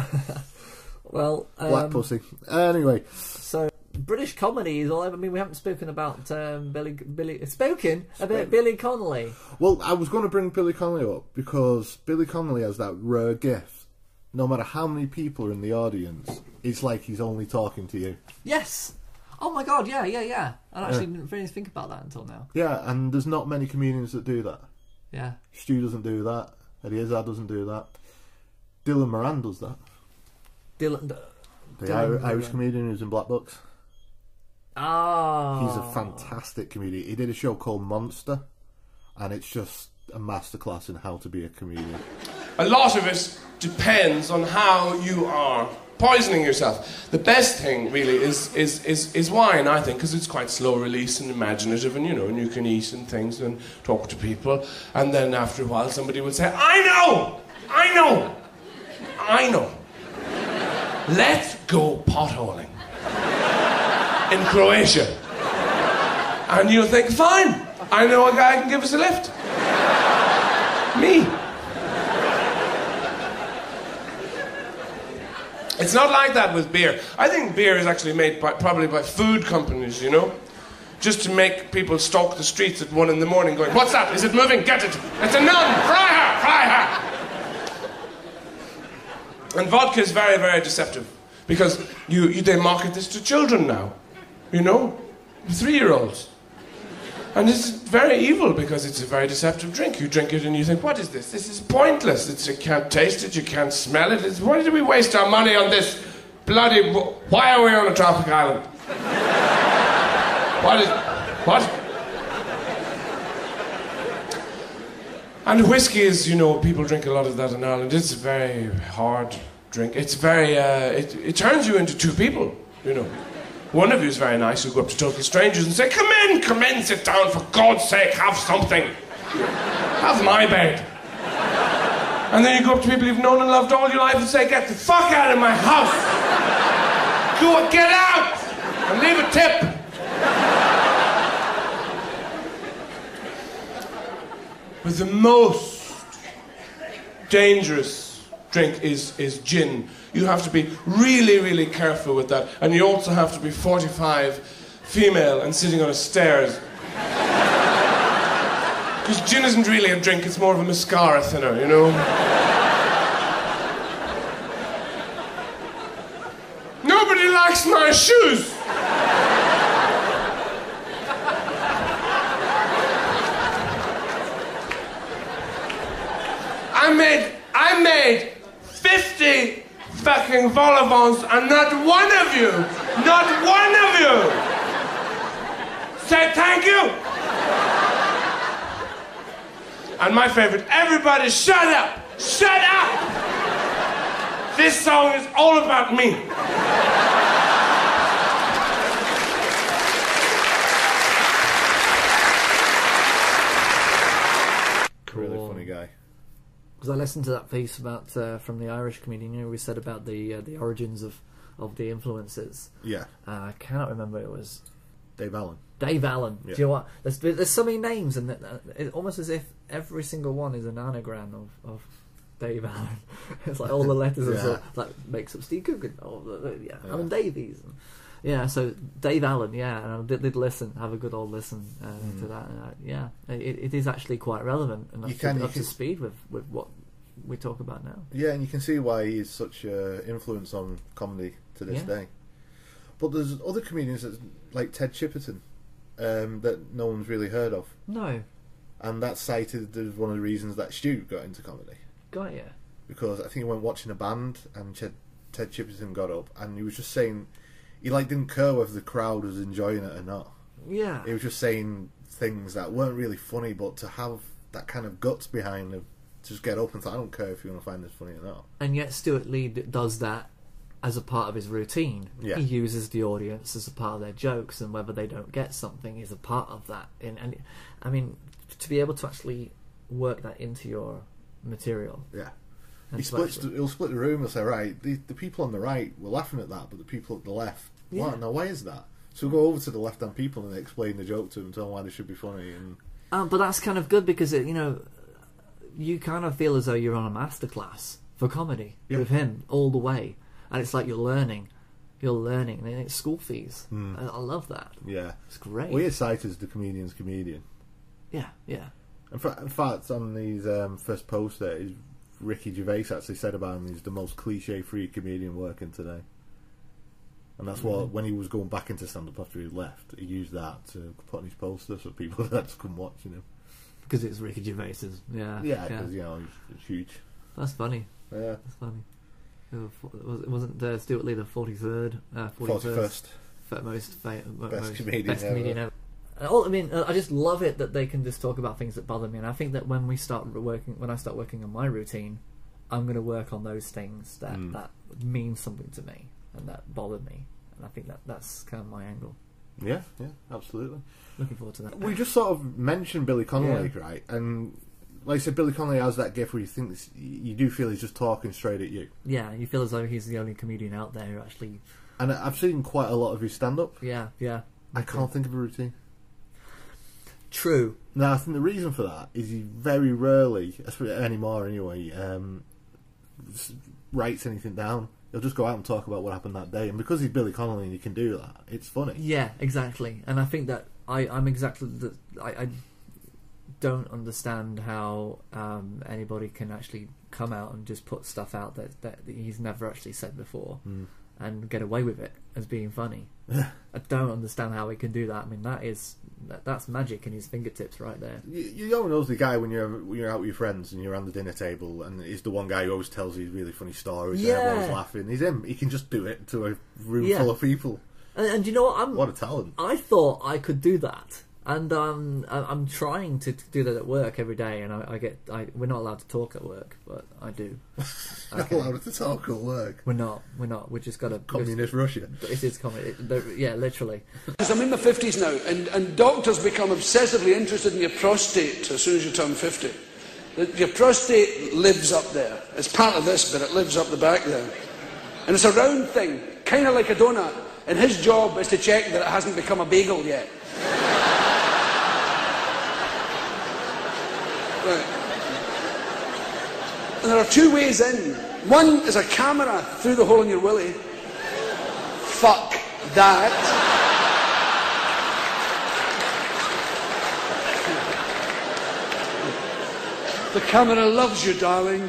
Well, black pussy. Anyway, so British comedy is all over. I mean, we haven't spoken about Billy Connolly. Well, I was going to bring Billy Connolly up because Billy Connolly has that rare gift. No matter how many people are in the audience, it's like he's only talking to you. Yes. Oh my God, yeah. I actually didn't really think about that until now. Yeah, and there's not many comedians that do that. Yeah. Stu doesn't do that. Eddie Izzard doesn't do that. Dylan Moran does that. The Irish comedian who's in Black Books. Oh. He's a fantastic comedian. He did a show called Monster, and it's just a masterclass in how to be a comedian. A lot of it depends on how you are poisoning yourself. The best thing really is wine, I think, because it's quite slow release and imaginative, and and you can eat and things and talk to people, and then after a while somebody will say, I know let's go potholing in Croatia. And you'll think, fine, I know a guy who can give us a lift. Me. It's not like that with beer. I think beer is actually made probably by food companies, just to make people stalk the streets at 1 a.m. going, what's that? Is it moving? Get it. It's a nun. Fry her. And vodka is very, very deceptive because they market this to children now, 3-year-olds. And it's very evil because it's a very deceptive drink. You drink it and you think, what is this? This is pointless. You can't taste it, you can't smell it. Why did we waste our money on this bloody... Why are we on a tropic island? What? And whiskey is, you know, people drink a lot of that in Ireland. It's a very hard drink. It's very, it turns you into two people, you know. One of you is very nice, who go up to total strangers and say, come in, sit down, for God's sake, have something. Have my bed. And then you go up to people you've known and loved all your life and say, get the fuck out of my house. Go, get out, and leave a tip. But the most dangerous drink is gin. You have to be really, really careful with that. And you also have to be 45, female, and sitting on a stairs. Because gin isn't really a drink, it's more of a mascara thinner, you know? Nobody likes my shoes! I made 50 fucking vol-au-vents and not one of you said thank you. And my favorite, everybody shut up! Shut up! This song is all about me. Really funny guy. Because I listened to that piece about from the Irish comedian. You know, we said about the origins of the influences. Yeah. I cannot remember. It was Dave Allen. Dave Allen. Yeah. Do you know what? There's so many names, and it's almost as if every single one is an anagram of Dave Allen. It's like all the letters are sort of, like makes up Steve Cougan. Alan Davies. Yeah, so Dave Allen, and I did listen, have a good old listen to that. And, it is actually quite relevant and up to speed with what we talk about now. Yeah, and you can see why he's such an influence on comedy to this day. But there's other comedians like Ted Chipperton that no one's really heard of. No. And that's cited as one of the reasons that Stu got into comedy. Got ya. Because I think he went watching a band and Ted Chipperton got up and he was just saying... He didn't care whether the crowd was enjoying it or not. Yeah. He was just saying things that weren't really funny, but to have that kind of guts behind him, to just get up and say, I don't care if you want to find this funny or not. And yet Stewart Lee does that as a part of his routine. Yeah. He uses the audience as a part of their jokes, and whether they don't get something is a part of that. And I mean, to be able to actually work that into your material. Yeah. He'll split the room and say, right, the people on the right were laughing at that, but the people at the left, why is that? So we'll go over to the left-hand people and explain the joke to them, tell them why they should be funny. And but that's kind of good because, you kind of feel as though you're on a masterclass for comedy with him all the way. And it's like you're learning, and it's school fees. I love that. Yeah. It's great. Well, he's cited as the comedian's comedian. Yeah, yeah. In fact, on his first post there, Ricky Gervais actually said about him, he's the most cliche-free comedian working today. And that's what, when he was going back into stand-up after he left, he used that to put on his poster so people had to come watching him. Because it's Ricky Gervais, yeah. Yeah, because, he's huge. That's funny. Yeah. That's funny. It wasn't Stewart Lee the 41st best comedian ever. I just love it that they can just talk about things that bother me, and I think that when I start working on my routine, I'm going to work on those things that mean something to me and that bother me, and I think that's kind of my angle. Yeah, absolutely. Looking forward to that. We just sort of mentioned Billy Connolly, right? And like I said, Billy Connolly has that gift where you do feel he's just talking straight at you. Yeah, you feel as though he's the only comedian out there who actually... And I've seen quite a lot of his stand-up. Yeah. I can't think of a routine. True. Now, I think the reason for that is he very rarely, especially anymore anyway, writes anything down. He'll just go out and talk about what happened that day. And because he's Billy Connolly and he can do that, it's funny. Yeah, exactly. And I think that I'm exactly... I don't understand how anybody can actually come out and just put stuff out that he's never actually said before and get away with it as being funny. I don't understand how he can do that. I mean, that's magic in his fingertips right there. You always know the guy when you're out with your friends and you're around the dinner table, and he's the one guy who always tells these really funny stories and everyone's laughing. He's him. He can just do it to a room full of people. And you know what? What a talent. I thought I could do that. And I'm trying to do that at work every day, and we're not allowed to talk at work, but I do. Not allowed to talk at work. We're not. We just got to. Communist Russia. It is communist. Yeah, literally. Because I'm in my 50s now, and doctors become obsessively interested in your prostate as soon as you turn 50. Your prostate lives up there. It's part of this, but it lives up the back there. And it's a round thing, kind of like a donut, and his job is to check that it hasn't become a bagel yet. Right. And there are two ways in. One is a camera through the hole in your willy. Fuck that. The camera loves you, darling.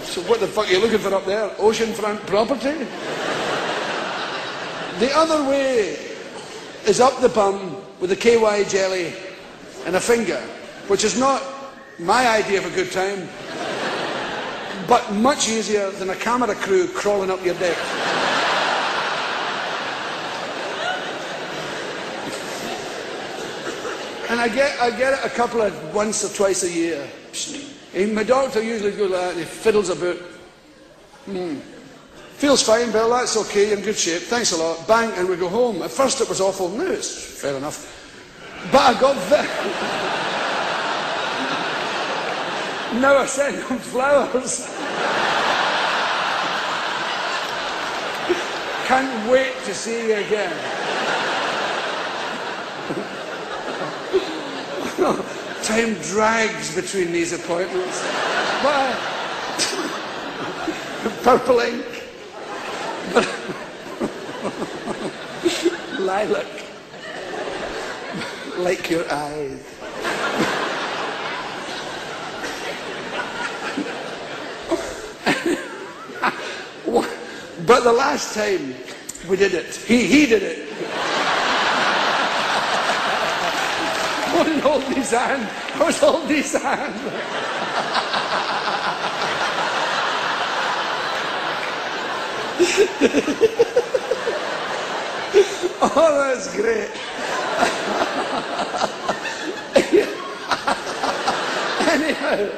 So what the fuck are you looking for up there? Oceanfront property? The other way is up the bum with a KY jelly and a finger, which is not my idea of a good time, but much easier than a camera crew crawling up your dick. And I get it a couple of once or twice a year. And my doctor usually goes like that, and he fiddles about. Feels fine, Bill, that's okay, you're in good shape, thanks a lot. Bang, and we go home. At first it was awful, now it's fair enough. But I got now I send him flowers. Can't wait to see you again. Time drags between these appointments. But purple ink. Lilac. Like your eyes. But the last time we did it, he did it. I wasn't holding his hand. I was holding his hand. Oh, that's great. Anyhow,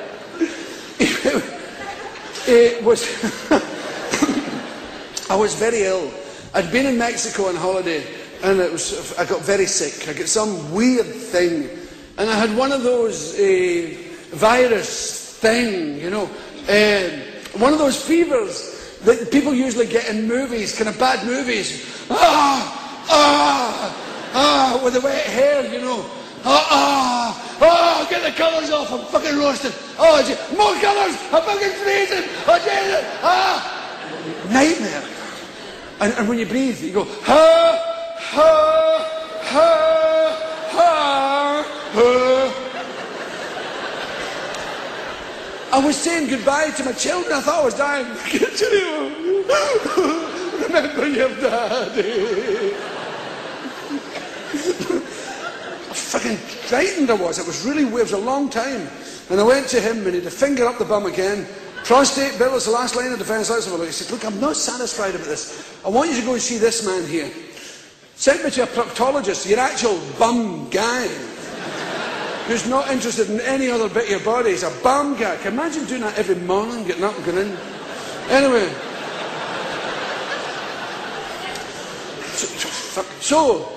it was. I was very ill. I'd been in Mexico on holiday, and I got very sick. I got some weird thing, and I had one of those virus thing, you know, one of those fevers that people usually get in movies, kind of bad movies. With the wet hair, you know. Get the colours off, I'm fucking roasted. More colours, I'm fucking freezing. Jesus, nightmare. And when you breathe, you go, I was saying goodbye to my children. I thought I was dying. Remember your daddy. Fucking frightened I was. It was really weird. It was a long time. And I went to him and he had a finger up the bum again. Prostate, Bill, is the last line of defence. Let's have a look. He said, look, I'm not satisfied about this. I want you to go and see this man here. Sent me to a proctologist, your actual bum guy, who's not interested in any other bit of your body. He's a bum guy. Can you imagine doing that every morning, getting up and going in? Anyway. So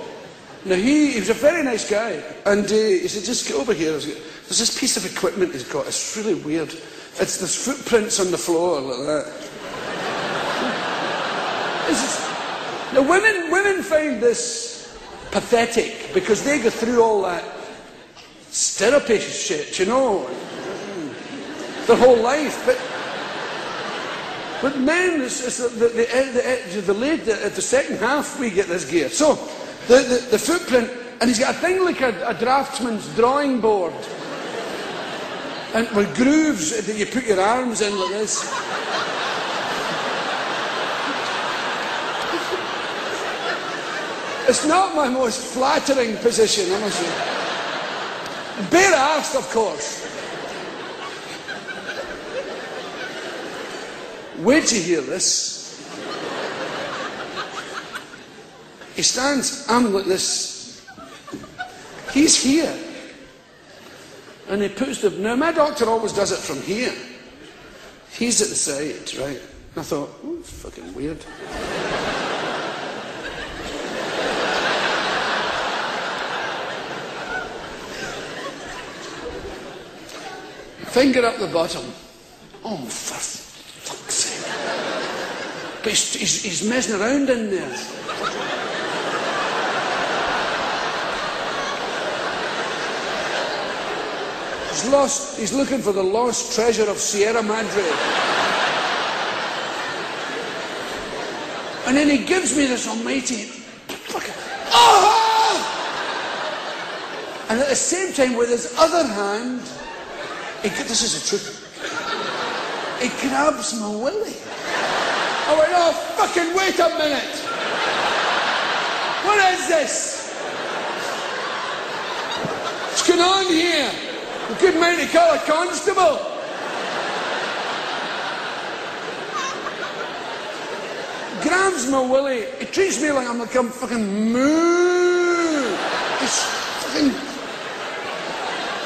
now he was a very nice guy, and he said, just get over here. There's this piece of equipment he's got. It's really weird. There's footprints on the floor like that. Now women find this pathetic because they go through all that therapy shit, you know, their whole life. But men, it's the second half we get this gear. So the footprint, and he's got a thing like a draftsman's drawing board. And with grooves that you put your arms in like this. It's not my most flattering position, honestly. Bare arsed, of course. Wait till you hear this. He stands, I'm like this. He's here. And he puts the... Now, my doctor always does it from here. He's at the side, right? And I thought, oh, fucking weird. Finger up the bottom. Oh, for fuck's sake. But he's messing around in there. He's looking for the lost treasure of Sierra Madre. And then he gives me this almighty fucking... Oh! And at the same time, with his other hand, this is the truth. He grabs my willy. I went, oh, fucking wait a minute. What is this? What's going on here? A good man to call a constable. Grabs my willy. He treats me like I'm fucking moo. He's fucking...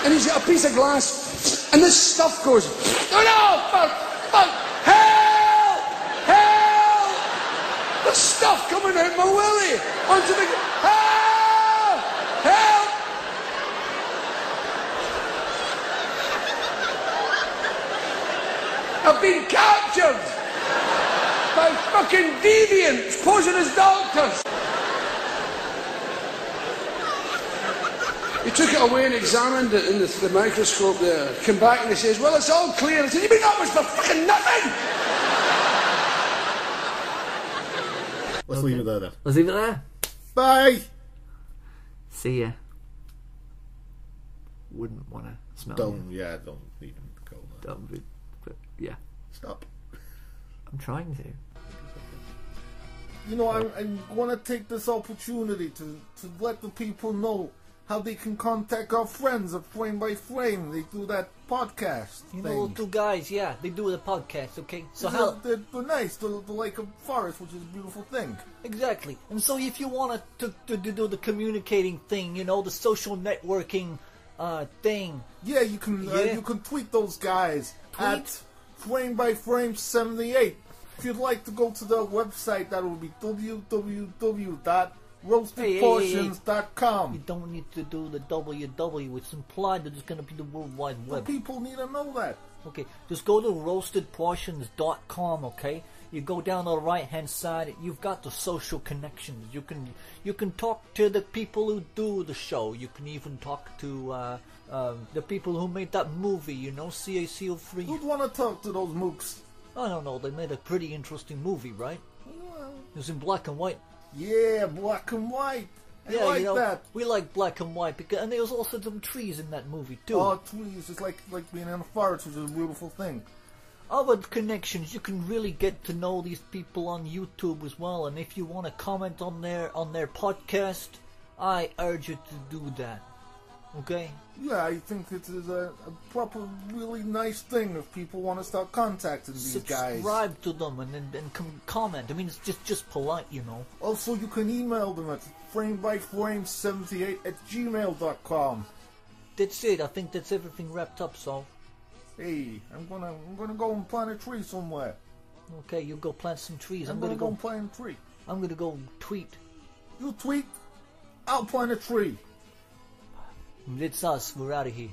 And he's got a piece of glass. And this stuff goes... Oh no! Fuck! Help! Help! There's stuff coming out my willy. Onto the... Help! Help! I've been captured by fucking deviants posing as doctors. He took it away and examined it in the microscope there. Came back and he says, well, it's all clear. I said, you've been upwards for fucking nothing. Let's leave it there then. Let's leave it there. Bye. See ya. Wouldn't want to smell Don't even go there. Don't be... Yeah. Stop. I'm trying to. You know, I want to take this opportunity to let the people know how they can contact our friends at Frame by Frame. They do that podcast You thing. know, two guys, yeah, they do the podcast, okay? So they're nice. They're like a forest, which is a beautiful thing. Exactly. And so if you want to do the communicating thing, you know, the social networking thing. Yeah, you can tweet those guys at Frame by Frame 78. If you'd like to go to their website, that would be www.roastedportions.com. You don't need to do the www. It's implied that it's going to be the World Wide Web. But people need to know that. Okay, just go to roastedportions.com, okay? You go down to the right-hand side, you've got the social connections. You can talk to the people who do the show. You can even talk to the people who made that movie, you know, CACO3. Who'd want to talk to those mooks? I don't know, they made a pretty interesting movie, right? Well, It was in black and white. yeah, black and white. I like you know, that. we like black and white, and there was also some trees in that movie, too. Oh, trees. It's like being in a forest, which is a beautiful thing. Other connections, you can really get to know these people on YouTube as well, and if you want to comment on their podcast, I urge you to do that. Okay? Yeah, I think it is a proper, really nice thing if people want to start contacting these guys. Subscribe to them and comment. I mean, it's just polite, you know. Also, you can email them at framebyframe78@gmail.com. That's it. I think that's everything wrapped up, so. Hey, I'm gonna go and plant a tree somewhere. Okay, you go plant some trees. I'm gonna go and plant a tree. I'm gonna go tweet. You tweet, I'll plant a tree. It's us. We're out of here.